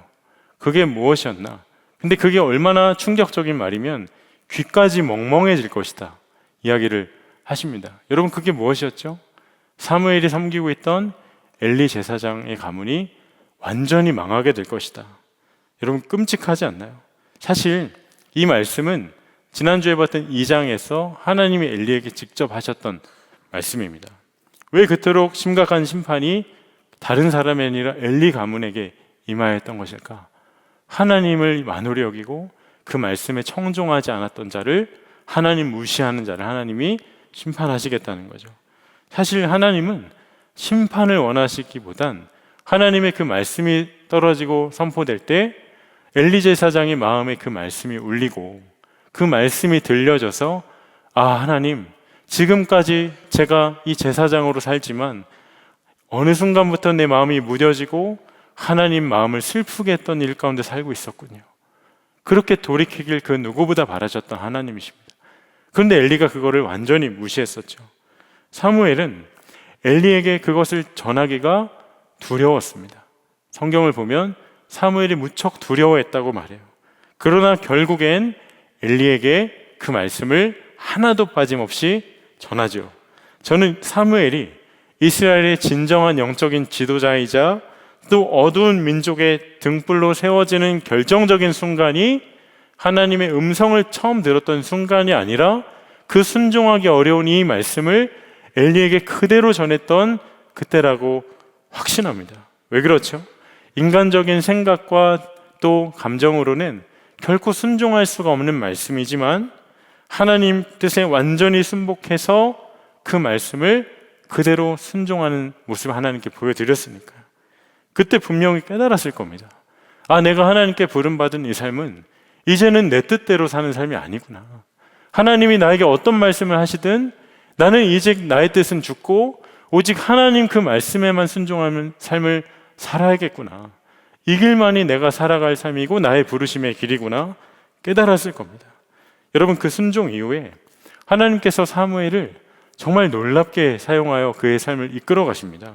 그게 무엇이었나? 근데 그게 얼마나 충격적인 말이면 귀까지 멍멍해질 것이다 이야기를 하십니다. 여러분, 그게 무엇이었죠? 사무엘이 섬기고 있던 엘리 제사장의 가문이 완전히 망하게 될 것이다. 여러분, 끔찍하지 않나요? 사실 이 말씀은 지난주에 봤던 2장에서 하나님이 엘리에게 직접 하셨던 말씀입니다. 왜 그토록 심각한 심판이 다른 사람이 아니라 엘리 가문에게 임하였던 것일까? 하나님을 만홀히 여기고 그 말씀에 청종하지 않았던 자를, 하나님 무시하는 자를 하나님이 심판하시겠다는 거죠. 사실 하나님은 심판을 원하시기보단 하나님의 그 말씀이 떨어지고 선포될 때 엘리 제사장의 마음에 그 말씀이 울리고 그 말씀이 들려져서, 아, 하나님, 지금까지 제가 이 제사장으로 살지만 어느 순간부터 내 마음이 무뎌지고 하나님 마음을 슬프게 했던 일 가운데 살고 있었군요. 그렇게 돌이키길 그 누구보다 바라셨던 하나님이십니다. 그런데 엘리가 그거를 완전히 무시했었죠. 사무엘은 엘리에게 그것을 전하기가 두려웠습니다. 성경을 보면 사무엘이 무척 두려워했다고 말해요. 그러나 결국엔 엘리에게 그 말씀을 하나도 빠짐없이 전하죠. 저는 사무엘이 이스라엘의 진정한 영적인 지도자이자 또 어두운 민족의 등불로 세워지는 결정적인 순간이 하나님의 음성을 처음 들었던 순간이 아니라 그 순종하기 어려운 이 말씀을 엘리에게 그대로 전했던 그때라고 확신합니다. 왜 그렇죠? 인간적인 생각과 또 감정으로는 결코 순종할 수가 없는 말씀이지만 하나님 뜻에 완전히 순복해서 그 말씀을 그대로 순종하는 모습을 하나님께 보여드렸으니까요. 그때 분명히 깨달았을 겁니다. 아, 내가 하나님께 부름받은 이 삶은 이제는 내 뜻대로 사는 삶이 아니구나. 하나님이 나에게 어떤 말씀을 하시든 나는 이제 나의 뜻은 죽고 오직 하나님 그 말씀에만 순종하는 삶을 살아야겠구나. 이 길만이 내가 살아갈 삶이고 나의 부르심의 길이구나 깨달았을 겁니다. 여러분, 그 순종 이후에 하나님께서 사무엘을 정말 놀랍게 사용하여 그의 삶을 이끌어 가십니다.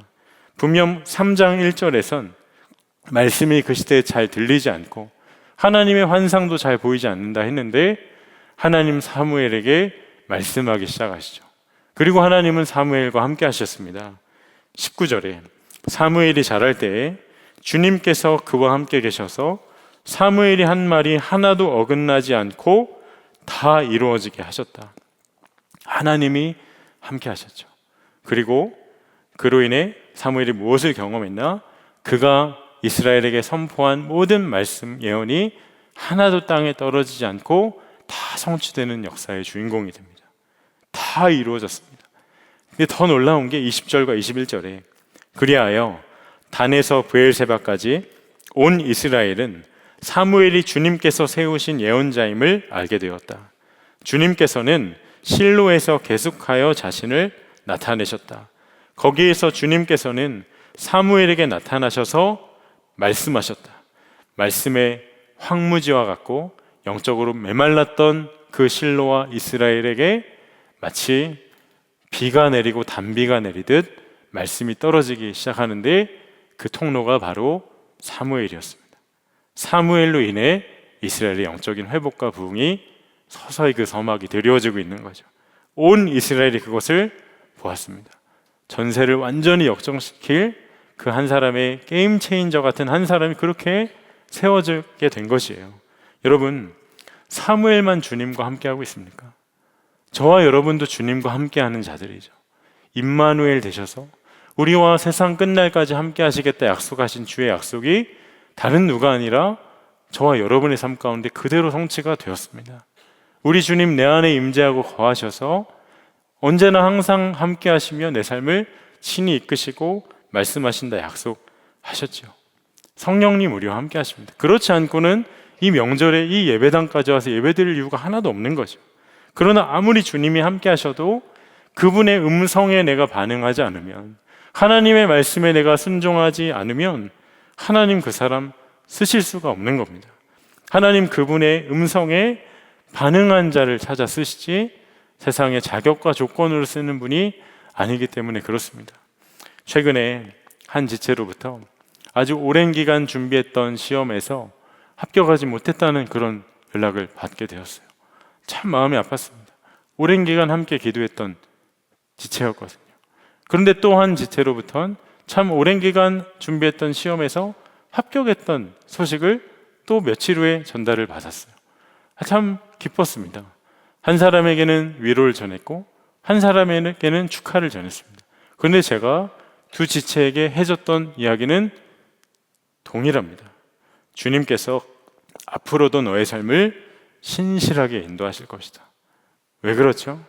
분명 3장 1절에선 말씀이 그 시대에 잘 들리지 않고 하나님의 환상도 잘 보이지 않는다 했는데 하나님 사무엘에게 말씀하기 시작하시죠. 그리고 하나님은 사무엘과 함께 하셨습니다. 19절에 사무엘이 자랄 때에 주님께서 그와 함께 계셔서 사무엘이 한 말이 하나도 어긋나지 않고 다 이루어지게 하셨다. 하나님이 함께 하셨죠. 그리고 그로 인해 사무엘이 무엇을 경험했나? 그가 이스라엘에게 선포한 모든 말씀, 예언이 하나도 땅에 떨어지지 않고 다 성취되는 역사의 주인공이 됩니다. 다 이루어졌습니다. 근데 더 놀라운 게 20절과 21절에 그리하여 단에서 브엘세바까지 온 이스라엘은 사무엘이 주님께서 세우신 예언자임을 알게 되었다. 주님께서는 실로에서 계속하여 자신을 나타내셨다. 거기에서 주님께서는 사무엘에게 나타나셔서 말씀하셨다. 말씀의 황무지와 같고 영적으로 메말랐던 그 실로와 이스라엘에게 마치 비가 내리고 단비가 내리듯 말씀이 떨어지기 시작하는데 그 통로가 바로 사무엘이었습니다. 사무엘로 인해 이스라엘의 영적인 회복과 부흥이 서서히 그 서막이 드리워지고 있는 거죠. 온 이스라엘이 그것을 보았습니다. 전세를 완전히 역정시킬 그 한 사람의 게임 체인저 같은 한 사람이 그렇게 세워지게 된 것이에요. 여러분, 사무엘만 주님과 함께하고 있습니까? 저와 여러분도 주님과 함께하는 자들이죠. 임마누엘 되셔서 우리와 세상 끝날까지 함께 하시겠다 약속하신 주의 약속이 다른 누가 아니라 저와 여러분의 삶 가운데 그대로 성취가 되었습니다. 우리 주님 내 안에 임재하고 거하셔서 언제나 항상 함께 하시며 내 삶을 친히 이끄시고 말씀하신다 약속하셨죠. 성령님 우리와 함께 하십니다. 그렇지 않고는 이 명절에 이 예배당까지 와서 예배드릴 이유가 하나도 없는 거죠. 그러나 아무리 주님이 함께 하셔도 그분의 음성에 내가 반응하지 않으면, 하나님의 말씀에 내가 순종하지 않으면 하나님 그 사람 쓰실 수가 없는 겁니다. 하나님 그분의 음성에 반응한 자를 찾아 쓰시지 세상의 자격과 조건으로 쓰는 분이 아니기 때문에 그렇습니다. 최근에 한 지체로부터 아주 오랜 기간 준비했던 시험에서 합격하지 못했다는 그런 연락을 받게 되었어요. 참 마음이 아팠습니다. 오랜 기간 함께 기도했던 지체였거든요. 그런데 또 한 지체로부터는 참 오랜 기간 준비했던 시험에서 합격했던 소식을 또 며칠 후에 전달을 받았어요. 참 기뻤습니다. 한 사람에게는 위로를 전했고 한 사람에게는 축하를 전했습니다. 그런데 제가 두 지체에게 해줬던 이야기는 동일합니다. 주님께서 앞으로도 너의 삶을 신실하게 인도하실 것이다. 왜 그렇죠?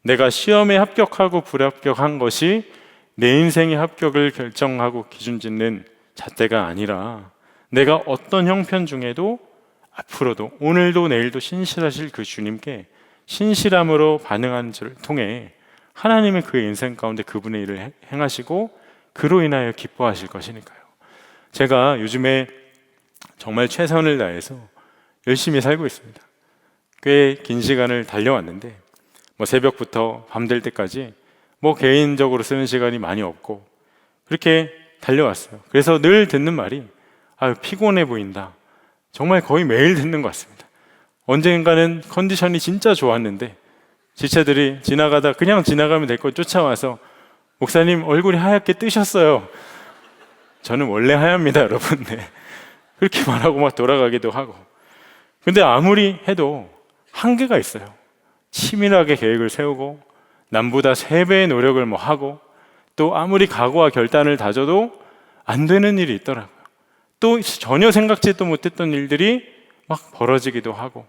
내가 시험에 합격하고 불합격한 것이 내 인생의 합격을 결정하고 기준 짓는 잣대가 아니라 내가 어떤 형편 중에도 앞으로도 오늘도 내일도 신실하실 그 주님께 신실함으로 반응하는 것을 통해 하나님의 그 인생 가운데 그분의 일을 행하시고 그로 인하여 기뻐하실 것이니까요. 제가 요즘에 정말 최선을 다해서 열심히 살고 있습니다. 꽤 긴 시간을 달려왔는데 새벽부터 밤 될 때까지 개인적으로 쓰는 시간이 많이 없고 그렇게 달려왔어요. 그래서 늘 듣는 말이 피곤해 보인다. 정말 거의 매일 듣는 것 같습니다. 언젠가는 컨디션이 진짜 좋았는데 지체들이 지나가다 그냥 지나가면 될 거 쫓아와서 목사님 얼굴이 하얗게 뜨셨어요. 저는 원래 하얗습니다, 여러분. 네. 그렇게 말하고 막 돌아가기도 하고. 근데 아무리 해도 한계가 있어요. 치밀하게 계획을 세우고 남보다 3배의 노력을 하고 또 아무리 각오와 결단을 다져도 안 되는 일이 있더라고요. 또 전혀 생각지도 못했던 일들이 막 벌어지기도 하고.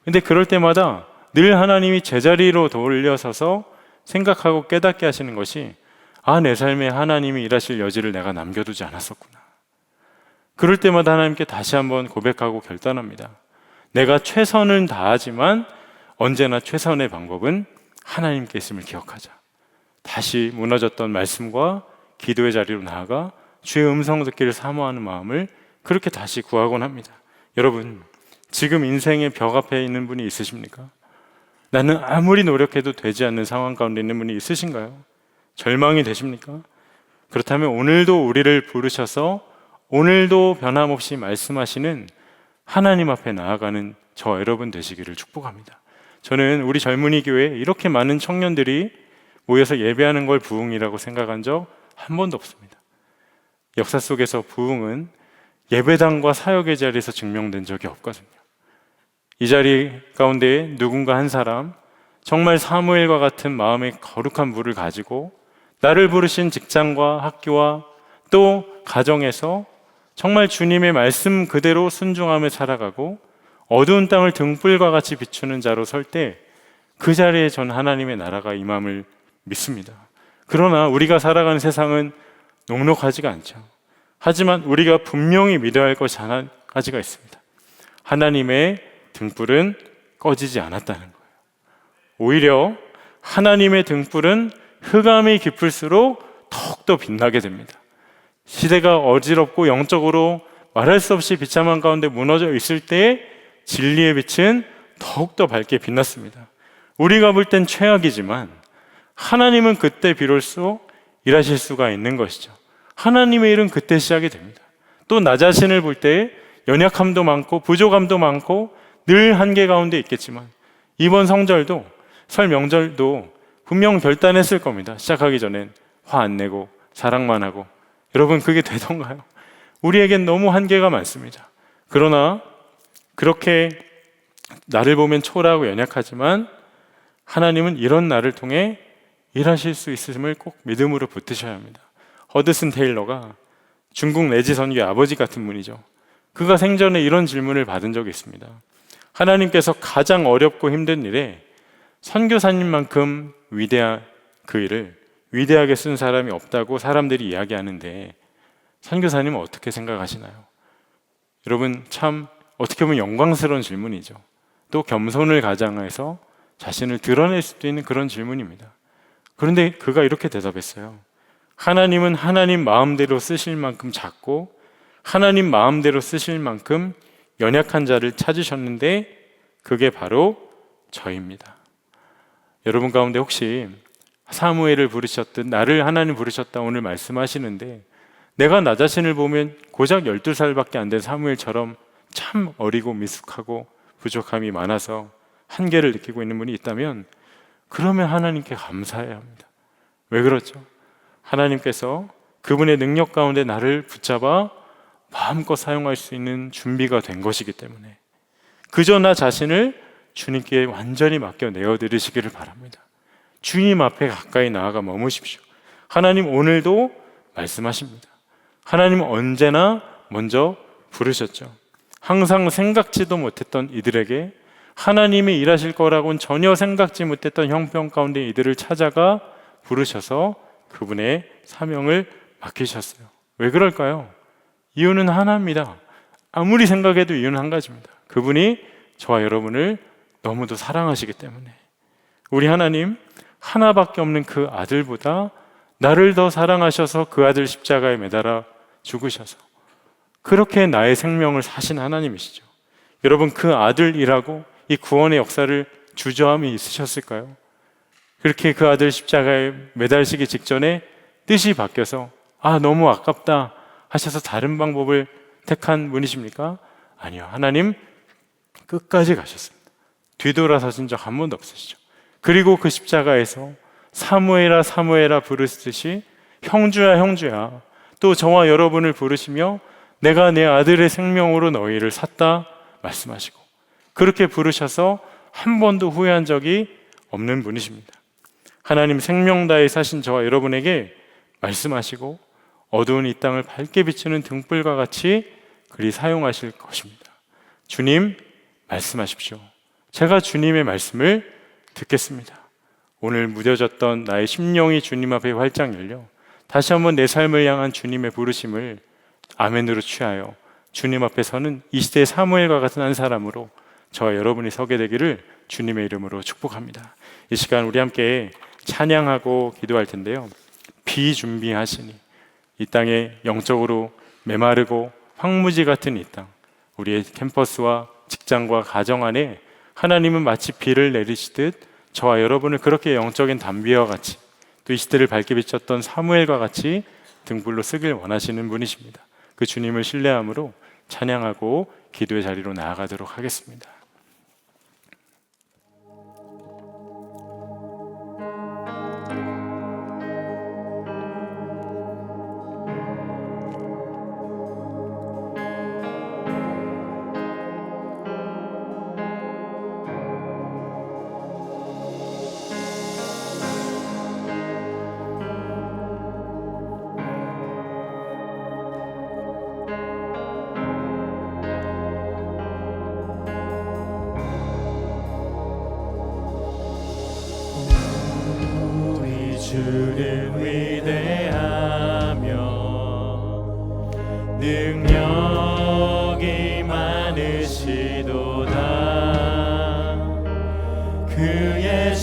근데 그럴 때마다 늘 하나님이 제자리로 돌려서서 생각하고 깨닫게 하시는 것이 내 삶에 하나님이 일하실 여지를 내가 남겨두지 않았었구나. 그럴 때마다 하나님께 다시 한번 고백하고 결단합니다. 내가 최선을 다하지만 언제나 최선의 방법은 하나님께 있음을 기억하자. 다시 무너졌던 말씀과 기도의 자리로 나아가 주의 음성 듣기를 사모하는 마음을 그렇게 다시 구하곤 합니다. 여러분, 지금 인생의 벽 앞에 있는 분이 있으십니까? 나는 아무리 노력해도 되지 않는 상황 가운데 있는 분이 있으신가요? 절망이 되십니까? 그렇다면 오늘도 우리를 부르셔서 오늘도 변함없이 말씀하시는 하나님 앞에 나아가는 저와 여러분 되시기를 축복합니다. 저는 우리 젊은이 교회에 이렇게 많은 청년들이 모여서 예배하는 걸 부흥이라고 생각한 적 한 번도 없습니다. 역사 속에서 부흥은 예배당과 사역의 자리에서 증명된 적이 없거든요. 이 자리 가운데 누군가 한 사람, 정말 사무엘과 같은 마음의 거룩한 물을 가지고 나를 부르신 직장과 학교와 또 가정에서 정말 주님의 말씀 그대로 순종하며 살아가고 어두운 땅을 등불과 같이 비추는 자로 설 때 그 자리에 전 하나님의 나라가 임함을 믿습니다. 그러나 우리가 살아가는 세상은 녹록하지가 않죠. 하지만 우리가 분명히 믿어야 할 것이 한 가지가 있습니다. 하나님의 등불은 꺼지지 않았다는 거예요. 오히려 하나님의 등불은 흑암이 깊을수록 더욱더 빛나게 됩니다. 시대가 어지럽고 영적으로 말할 수 없이 비참한 가운데 무너져 있을 때에 진리의 빛은 더욱더 밝게 빛났습니다. 우리가 볼 땐 최악이지만 하나님은 그때 비로소 일하실 수가 있는 것이죠. 하나님의 일은 그때 시작이 됩니다. 또 나 자신을 볼 때 연약함도 많고 부족함도 많고 늘 한계 가운데 있겠지만 이번 성절도 설 명절도 분명 결단했을 겁니다. 시작하기 전엔 화 안 내고 사랑만 하고. 여러분, 그게 되던가요? 우리에겐 너무 한계가 많습니다. 그러나 그렇게 나를 보면 초라하고 연약하지만 하나님은 이런 나를 통해 일하실 수 있음을 꼭 믿음으로 붙드셔야 합니다. 허드슨 테일러가 중국 내지 선교의 아버지 같은 분이죠. 그가 생전에 이런 질문을 받은 적이 있습니다. 하나님께서 가장 어렵고 힘든 일에 선교사님만큼 위대한 그 일을 위대하게 쓴 사람이 없다고 사람들이 이야기하는데 선교사님은 어떻게 생각하시나요? 여러분, 참 어떻게 보면 영광스러운 질문이죠. 또 겸손을 가장해서 자신을 드러낼 수도 있는 그런 질문입니다. 그런데 그가 이렇게 대답했어요. 하나님은 하나님 마음대로 쓰실 만큼 작고 하나님 마음대로 쓰실 만큼 연약한 자를 찾으셨는데 그게 바로 저입니다. 여러분 가운데 혹시 사무엘을 부르셨듯 나를 하나님 부르셨다 오늘 말씀하시는데 내가 나 자신을 보면 고작 12살밖에 안 된 사무엘처럼 참 어리고 미숙하고 부족함이 많아서 한계를 느끼고 있는 분이 있다면 그러면 하나님께 감사해야 합니다. 왜 그렇죠? 하나님께서 그분의 능력 가운데 나를 붙잡아 마음껏 사용할 수 있는 준비가 된 것이기 때문에 그저 나 자신을 주님께 완전히 맡겨 내어드리시기를 바랍니다. 주님 앞에 가까이 나아가 머무십시오. 하나님 오늘도 말씀하십니다. 하나님은 언제나 먼저 부르셨죠. 항상 생각지도 못했던 이들에게 하나님이 일하실 거라고는 전혀 생각지 못했던 형편 가운데 이들을 찾아가 부르셔서 그분의 사명을 맡기셨어요. 왜 그럴까요? 이유는 하나입니다. 아무리 생각해도 이유는 한 가지입니다. 그분이 저와 여러분을 너무도 사랑하시기 때문에. 우리 하나님 하나밖에 없는 그 아들보다 나를 더 사랑하셔서 그 아들 십자가에 매달아 죽으셔서 그렇게 나의 생명을 사신 하나님이시죠. 여러분, 그 아들이라고 이 구원의 역사를 주저함이 있으셨을까요? 그렇게 그 아들 십자가에 매달리시기 직전에 뜻이 바뀌어서 너무 아깝다 하셔서 다른 방법을 택한 분이십니까? 아니요. 하나님 끝까지 가셨습니다. 뒤돌아서신 적 한 번도 없으시죠. 그리고 그 십자가에서 사무엘아 사무엘아 부르시듯이 형주야 형주야 또 저와 여러분을 부르시며 내가 내 아들의 생명으로 너희를 샀다 말씀하시고 그렇게 부르셔서 한 번도 후회한 적이 없는 분이십니다. 하나님 생명 다해 사신 저와 여러분에게 말씀하시고 어두운 이 땅을 밝게 비추는 등불과 같이 그리 사용하실 것입니다. 주님 말씀하십시오. 제가 주님의 말씀을 듣겠습니다. 오늘 무뎌졌던 나의 심령이 주님 앞에 활짝 열려 다시 한번 내 삶을 향한 주님의 부르심을 아멘으로 취하여 주님 앞에 서는 이 시대의 사무엘과 같은 한 사람으로 저와 여러분이 서게 되기를 주님의 이름으로 축복합니다. 이 시간 우리 함께 찬양하고 기도할 텐데요. 비준비하시니 이 땅에 영적으로 메마르고 황무지 같은 이 땅, 우리의 캠퍼스와 직장과 가정 안에 하나님은 마치 비를 내리시듯 저와 여러분을 그렇게 영적인 담비와 같이 또 이 시대를 밝게 비췄던 사무엘과 같이 등불로 쓰길 원하시는 분이십니다. 그 주님을 신뢰함으로 찬양하고 기도의 자리로 나아가도록 하겠습니다. 주는 위대하며 능력이 많으시도다. 그의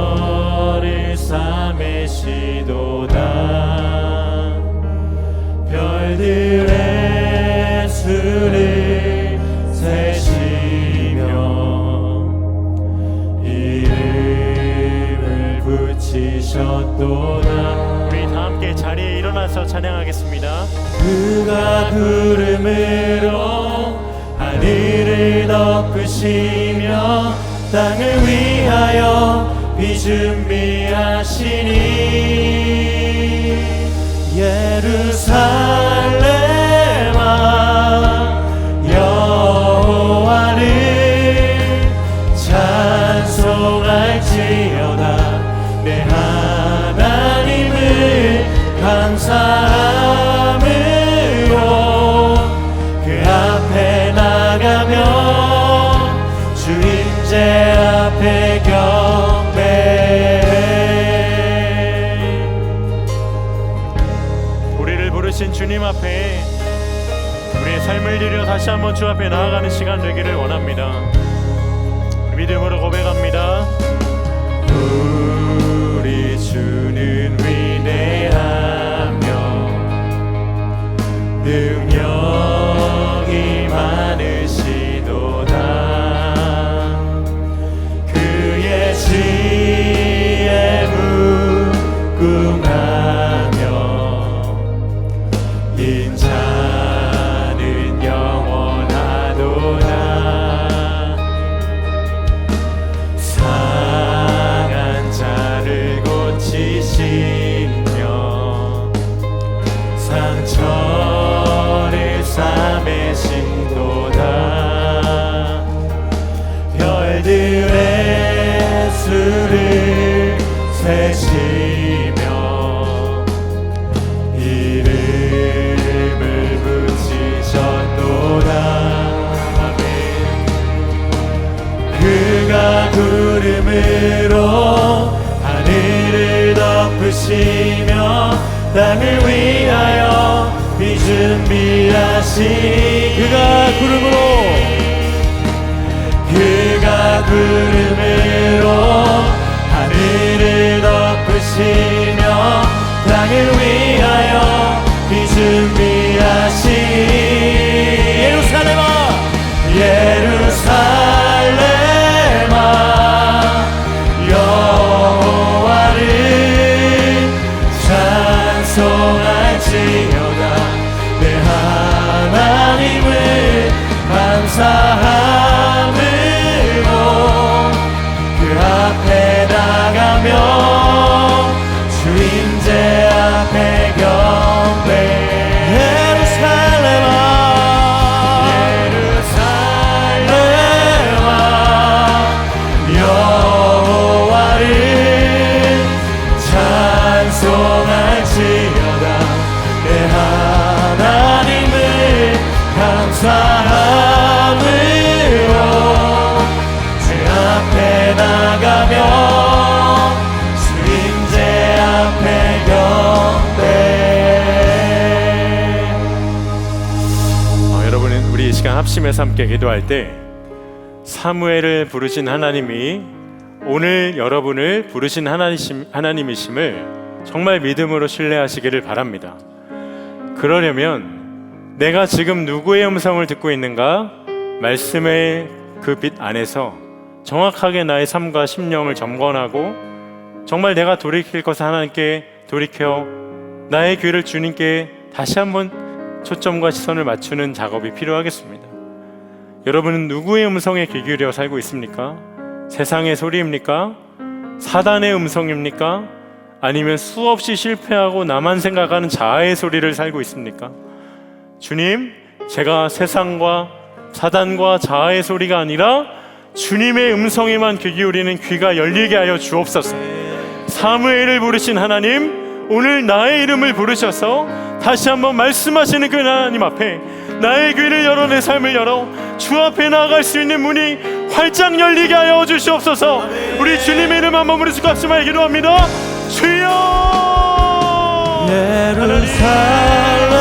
상처를 싸매시도다. 별들의 수를 세시며 이름을 붙이셨도다. 우리 다 함께 자리에 일어나서 찬양하겠습니다. 그가 구름으로 하늘을 덮으시며 땅을 위하여 비 준비하시니 예루살렘아 여호와를 찬송할지어다. 내 하나님을 감사함으로 그 앞에 나가며 주 임재 앞에 경배해. 우리를 부르신 주님 앞에 우리의 삶을 드려 다시 한번 주 앞에 나아가는 시간 되기를 원합니다. 믿음으로 고백합니다. 우리 주는 위대하며 능력이 많으시도다. 그의 지혜 무궁하며 인자는 영원하도다. 상한 자를 고치시며 상처를 싸매신도다. 별들의 수를 세시며 이름을 붙이셨도다. 아멘. 그가 구름으로 하늘을 덮으시며 땅을 위하여 비 준비하시니 그가 구름으로 하늘을 덮으시며 땅을 위하여 비 준비하시니 예루살렘아 여호와를 찬송할지어다. 내 하나님을 감사함으로 그 앞에 나가며 주 임재 앞에 경배해. 감사함으로 주 앞에 나가며 주 임재 앞에 경배. 여러분은 우리 이 시간 합심해서 함께 기도할 때 사무엘을 부르신 하나님이 오늘 여러분을 부르신 하나님이심을 정말 믿음으로 신뢰하시기를 바랍니다. 그러려면 내가 지금 누구의 음성을 듣고 있는가? 말씀의 그 빛 안에서 정확하게 나의 삶과 심령을 점검하고 정말 내가 돌이킬 것을 하나님께 돌이켜 나의 귀를 주님께 다시 한번 초점과 시선을 맞추는 작업이 필요하겠습니다. 여러분은 누구의 음성에 귀 기울여 살고 있습니까? 세상의 소리입니까? 사단의 음성입니까? 아니면 수없이 실패하고 나만 생각하는 자아의 소리를 살고 있습니까? 주님, 제가 세상과 사단과 자아의 소리가 아니라 주님의 음성에만 귀 기울이는 귀가 열리게 하여 주옵소서. 사무엘을 부르신 하나님, 오늘 나의 이름을 부르셔서 다시 한번 말씀하시는 그 하나님 앞에 나의 귀를 열어 내 삶을 열어 주 앞에 나아갈 수 있는 문이 활짝 열리게 하여 주시옵소서. 우리 주님의 이름 한번 부르시고 같이 기도합니다. 주여 예루살렘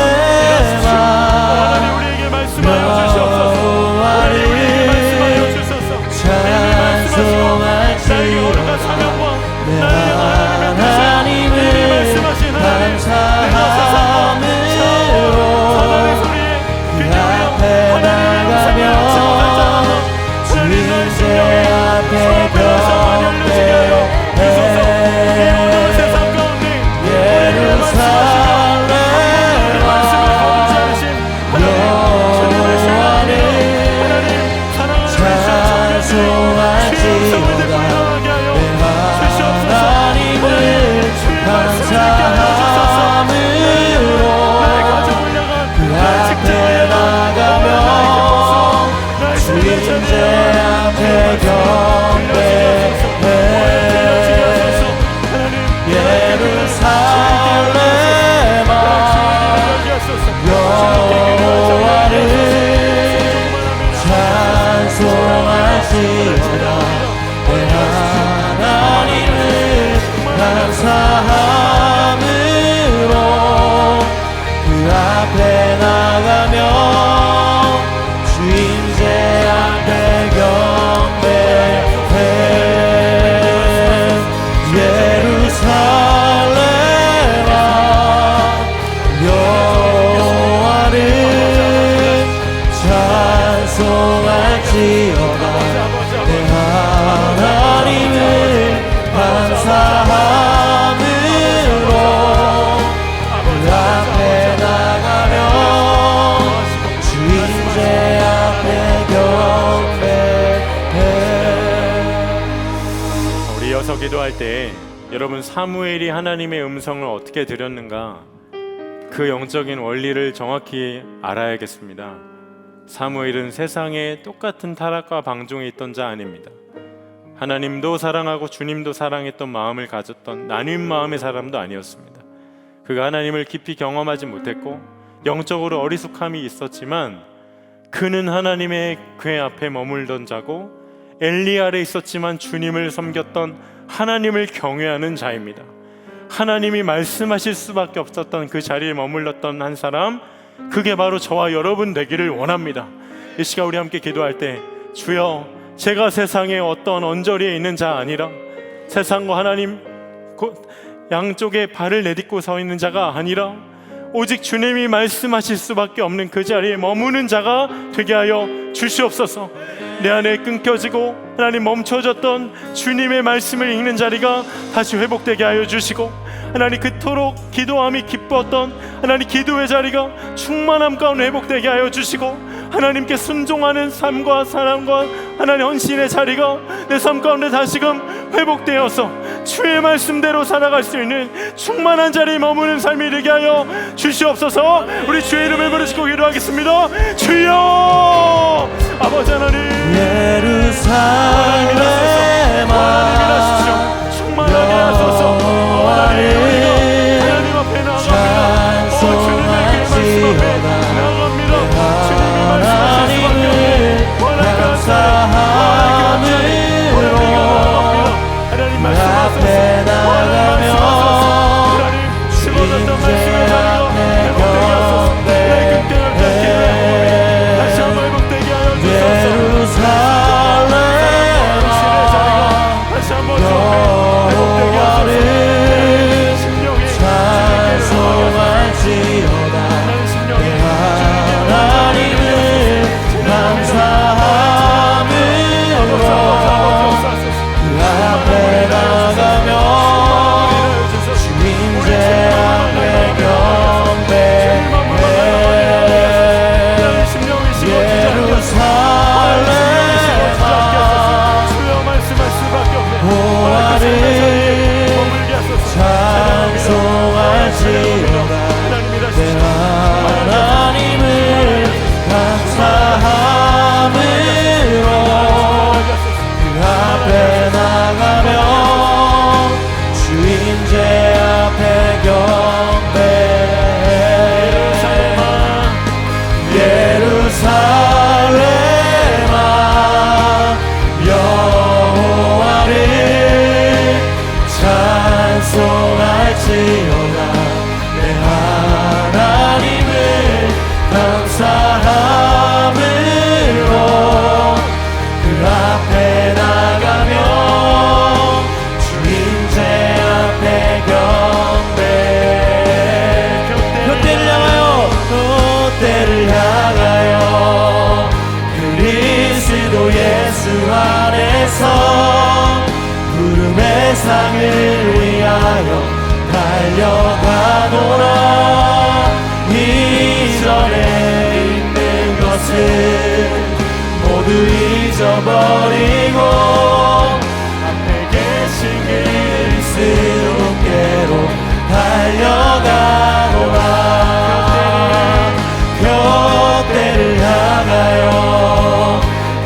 하나님 우리에게 말씀하여 주시옵소서. 하나님 우리에게 말씀하여 주소서. 심령에 주의 앞에 열려지게 하여 주소서. 이 어두운 세상 가운데 우리에게 말씀하시며 우리 말씀을 거두지 않으신 하나님, 주님을 사랑하며 하나님 사랑하는 우리 주의 음성을 듣고 일어나게 하여 주시옵소서. 하나님 주의 말씀을 듣게 하여 주소서. 나의 가정을 향한 나의 직장을 향한 나의 주인제 앞에 경배해 예루살렘아 여호와를 찬송하시오라. 내 하나님을 감사함으로 그 앞에 나가며 주인제 앞에 경배해 예루살렘아 여호와를 찬송할지어다. 내 하나님을 감사함으로 그 앞에 나가며 주인제 앞에 경배해. 우리 이어서 기도할 때 여러분 사무엘이 하나님의 음성을 어떻게 들었는가 그 영적인 원리를 정확히 알아야겠습니다. 사무엘은 세상에 똑같은 타락과 방종에 있던 자 아닙니다. 하나님도 사랑하고 주님도 사랑했던 마음을 가졌던 나뉜 마음의 사람도 아니었습니다. 그가 하나님을 깊이 경험하지 못했고 영적으로 어리숙함이 있었지만 그는 하나님의 궤 앞에 머물던 자고 엘리 아래 있었지만 주님을 섬겼던 하나님을 경외하는 자입니다. 하나님이 말씀하실 수밖에 없었던 그 자리에 머물렀던 한 사람, 그게 바로 저와 여러분 되기를 원합니다. 이 시간 우리 함께 기도할 때 주여 제가 세상에 어떤 언저리에 있는 자 아니라 세상과 하나님 양쪽에 발을 내딛고 서 있는 자가 아니라 오직 주님이 말씀하실 수밖에 없는 그 자리에 머무는 자가 되게 하여 주시옵소서. 내 안에 끊겨지고 하나님 멈춰졌던 주님의 말씀을 읽는 자리가 다시 회복되게 하여 주시고 하나님 그토록 기도함이 기뻤던 하나님 기도의 자리가 충만함 가운데 회복되게 하여 주시고 하나님께 순종하는 삶과 사랑과 하나님 헌신의 자리가 내 삶 가운데 다시금 회복되어서 주의 말씀대로 살아갈 수 있는 충만한 자리에 머무는 삶이 되게 하여 주시옵소서. 우리 주의 이름을 부르시고 기도하겠습니다. 주여 아버지 하나님 예루살렘아 충만하게 하소서. 하나님 앞에 나갑니다. 주님의 말씀 앞에 나갑니다. 주님의 말씀하실 수밖에 없는 감사함으로 하나님 말씀하소서. 하나님 심어졌던 말씀의 자리로 회복되게 하소서. 내 끈끈을 닫게 다시 한번 회복되게 하여 주소서. 다시 한번 회복되게 하소서. 찬송할지어다. 내 하나님을 감사함으로 그 앞에 나가며 주인제 앞에 경배해 예루살렘아 호화를 찬송할지어다. 내 하나님을 감사함으로 그 앞에 나가며 주인제 앞에 경배해 예루살렘아 여호와를 찬송할지어다. 내 하나님을 감사함으로 그 앞에 나가며 주인제 앞에 경배해 돛대를 향하여 돛대를 향하여 그리스도 예수 상을 위하여 달려가노라. 이전에 있는 것을 모두 잊어버리고 앞에 계신 그리스도께로 달려가노라. 벽대를 향하여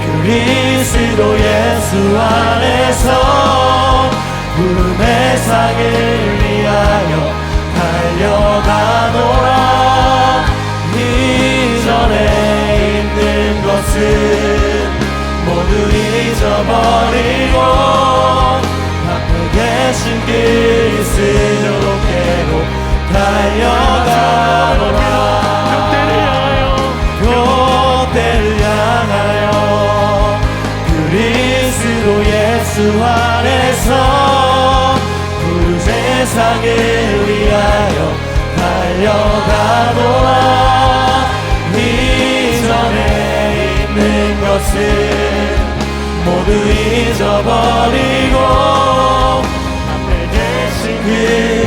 그리스도 예수 안에서 부름의 상을 위하여 달려가노라. 이전에 있는 것은 모두 잊어버리고 앞에 계신 그리스도께로 달려가노라. 벽대를 향하여 그리스도 예수 안에서 부름의 상을 위하여 달려가노라. 이전에 있는 것은 모두 잊어버리고 앞에 계신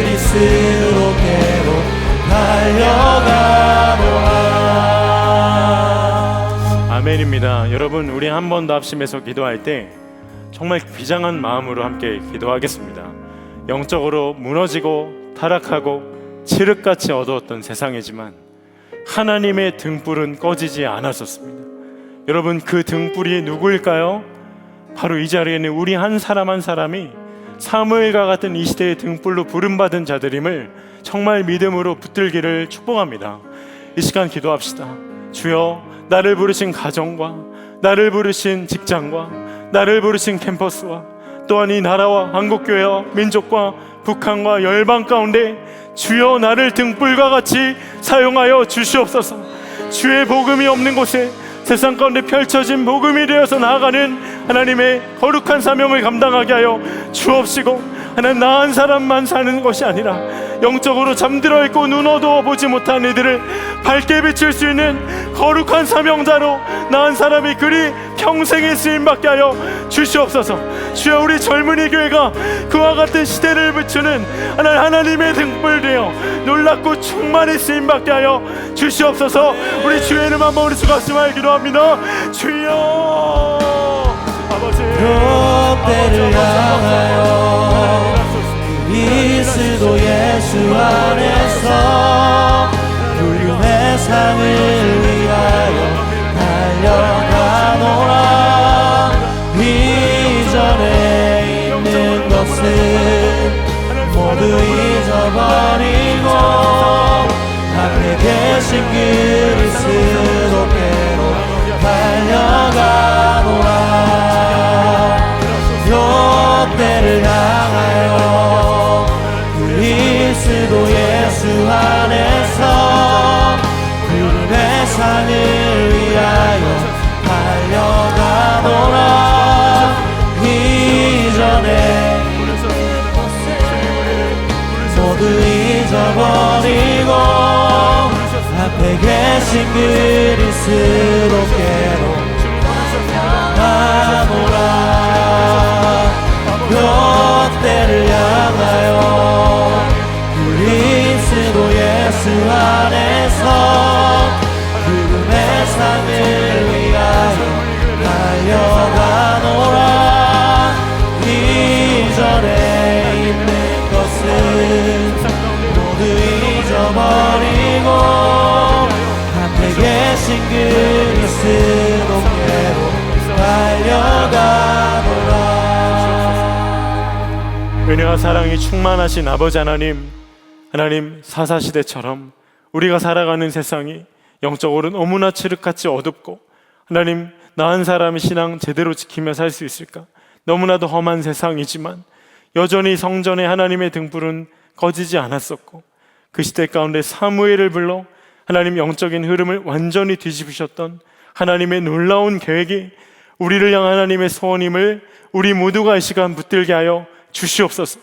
그리스도께로 달려가노라. 아멘입니다. 여러분, 우리 한 번 더 합심해서 기도할 때 정말 비장한 마음으로 함께 기도하겠습니다. 영적으로 무너지고 타락하고 칠흑같이 어두웠던 세상이지만 하나님의 등불은 꺼지지 않았었습니다. 여러분, 그 등불이 누구일까요? 바로 이 자리에는 우리 한 사람 한 사람이 사무엘과 같은 이 시대의 등불로 부름받은 자들임을 정말 믿음으로 붙들기를 축복합니다. 이 시간 기도합시다. 주여, 나를 부르신 가정과 나를 부르신 직장과 나를 부르신 캠퍼스와 또한 이 나라와 한국교회와 민족과 북한과 열방 가운데 주여, 나를 등불과 같이 사용하여 주시옵소서. 주의 복음이 없는 곳에 세상 가운데 펼쳐진 복음이 되어서 나아가는 하나님의 거룩한 사명을 감당하게 하여 주옵시고, 하나님, 나 한 사람만 사는 것이 아니라 영적으로 잠들어 있고 눈 어두워 보지 못한 이들을 밝게 비칠 수 있는 거룩한 사명자로 나 한 사람이 그리 평생의 쓰임받게 하여 주시옵소서. 주여, 우리 젊은이 교회가 그와 같은 시대를 비추는 하나님의 등불 되어 놀랍고 충만히 쓰임받게 하여 주시옵소서. 우리 주의 이름 한번 우리 수고하시며 기도합니다. 주여, 아버지, 벽대를 향하여 그리스도 예수 안에서 부름의 상을 위하여 달려가노라. 이전에 있는 것은 모두 잊어버리고 앞에 계신 그리스도께로 달려가노라. 벽대를 향하여 그리스도 예수 안에서 부름의 상을 위하여 달려가노라. 이전에 모두 잊어버리고 앞에 계신 그리스도께로 가노라. 벽대를 향하여 그리스도 예수 안에서 부름의 상을 위하여 달려가노라. 이전에 있는 것은 모두 잊어버리고 앞에 계신 그리스도께로 달려가노라. 은혜와 사랑이 충만하신 아버지 하나님, 하나님, 사사시대처럼 우리가 살아가는 세상이 영적으로 너무나 칠흑같이 어둡고, 하나님, 나 한 사람의 신앙 제대로 지키며 살 수 있을까? 너무나도 험한 세상이지만 여전히 성전에 하나님의 등불은 꺼지지 않았었고, 그 시대 가운데 사무엘을 불러 하나님 영적인 흐름을 완전히 뒤집으셨던 하나님의 놀라운 계획이 우리를 향한 하나님의 소원임을 우리 모두가 이 시간 붙들게 하여 주시옵소서.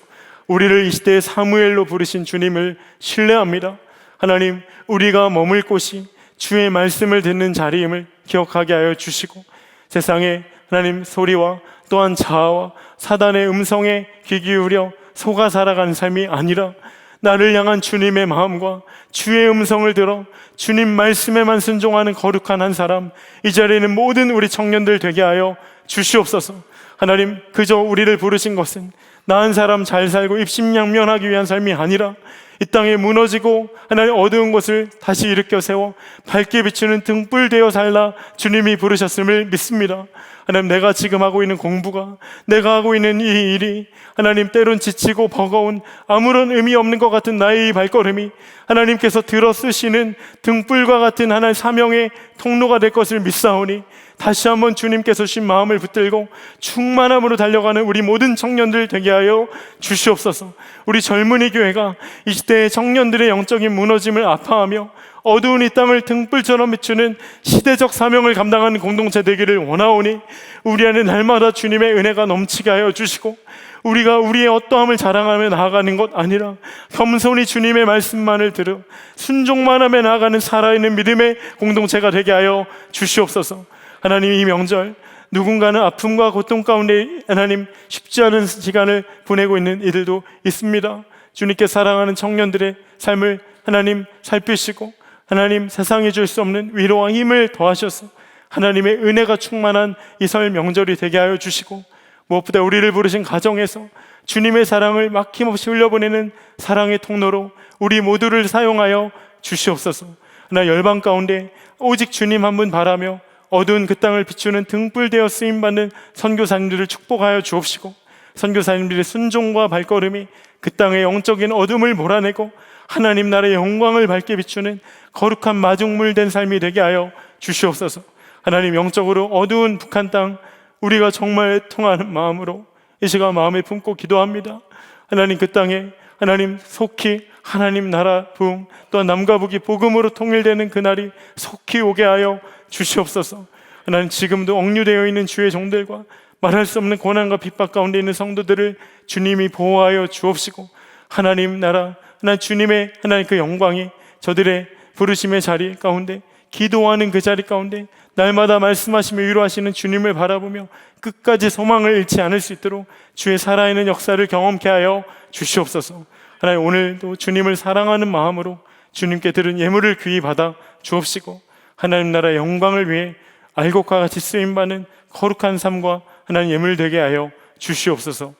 우리를 이 시대의 사무엘로 부르신 주님을 신뢰합니다. 하나님, 우리가 머물 곳이 주의 말씀을 듣는 자리임을 기억하게 하여 주시고, 세상에 하나님 소리와 또한 자아와 사단의 음성에 귀 기울여 속아 살아가는 삶이 아니라 나를 향한 주님의 마음과 주의 음성을 들어 주님 말씀에만 순종하는 거룩한 한 사람, 이 자리에는 모든 우리 청년들 되게 하여 주시옵소서. 하나님, 그저 우리를 부르신 것은 나은 사람 잘 살고 입심양면하기 위한 삶이 아니라 이 땅에 무너지고 하나님 어두운 곳을 다시 일으켜 세워 밝게 비추는 등불 되어 살라 주님이 부르셨음을 믿습니다. 하나님, 내가 지금 하고 있는 공부가, 내가 하고 있는 이 일이 하나님 때론 지치고 버거운 아무런 의미 없는 것 같은 나의 이 발걸음이 하나님께서 들어 쓰시는 등불과 같은 하나님 사명의 통로가 될 것을 믿사오니 다시 한번 주님께서 주신 마음을 붙들고 충만함으로 달려가는 우리 모든 청년들 되게 하여 주시옵소서. 우리 젊은이 교회가 이 시대의 청년들의 영적인 무너짐을 아파하며 어두운 이 땅을 등불처럼 비추는 시대적 사명을 감당하는 공동체 되기를 원하오니 우리 안에 날마다 주님의 은혜가 넘치게 하여 주시고 우리가 우리의 어떠함을 자랑하며 나아가는 것 아니라 겸손히 주님의 말씀만을 들어 순종만 하며 나아가는 살아있는 믿음의 공동체가 되게 하여 주시옵소서. 하나님, 이 명절 누군가는 아픔과 고통 가운데 하나님 쉽지 않은 시간을 보내고 있는 이들도 있습니다. 주님께 사랑하는 청년들의 삶을 하나님 살피시고 하나님 세상에 줄 수 없는 위로와 힘을 더하셔서 하나님의 은혜가 충만한 이 설 명절이 되게 하여 주시고 무엇보다 우리를 부르신 가정에서 주님의 사랑을 막힘없이 흘려보내는 사랑의 통로로 우리 모두를 사용하여 주시옵소서. 하나님, 열방 가운데 오직 주님 한 분 바라며 어두운 그 땅을 비추는 등불 되어 쓰임받는 선교사님들을 축복하여 주옵시고 선교사님들의 순종과 발걸음이 그 땅의 영적인 어둠을 몰아내고 하나님 나라의 영광을 밝게 비추는 거룩한 마중물 된 삶이 되게 하여 주시옵소서. 하나님, 영적으로 어두운 북한 땅 우리가 정말 통하는 마음으로 이 시간 마음에 품고 기도합니다. 하나님, 그 땅에 하나님 속히 하나님 나라 부흥 또한 남과 북이 복음으로 통일되는 그날이 속히 오게 하여 주시옵소서. 하나님, 지금도 억류되어 있는 주의 종들과 말할 수 없는 고난과 핍박 가운데 있는 성도들을 주님이 보호하여 주옵시고 하나님 나라 하나님 주님의 하나님 그 영광이 저들의 부르심의 자리 가운데 기도하는 그 자리 가운데 날마다 말씀하시며 위로하시는 주님을 바라보며 끝까지 소망을 잃지 않을 수 있도록 주의 살아있는 역사를 경험케 하여 주시옵소서. 하나님, 오늘도 주님을 사랑하는 마음으로 주님께 드린 예물을 귀히 받아 주옵시고 하나님 나라의 영광을 위해 알곡과 같이 쓰임받는 거룩한 삶과 하나님 예물 되게 하여 주시옵소서.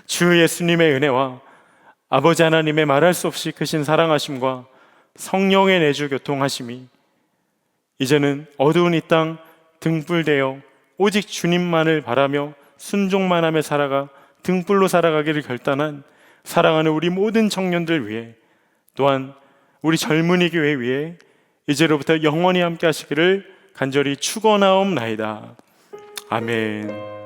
주 예수님의 은혜와 아버지 하나님의 말할 수 없이 크신 사랑하심과 성령의 내주 교통하심이 이제는 어두운 이 땅 등불되어 오직 주님만을 바라며 순종만 하며 살아가 등불로 살아가기를 결단한 사랑하는 우리 모든 청년들 위해 또한 우리 젊은이 교회 위해 이제로부터 영원히 함께 하시기를 간절히 축원하옵나이다. 아멘.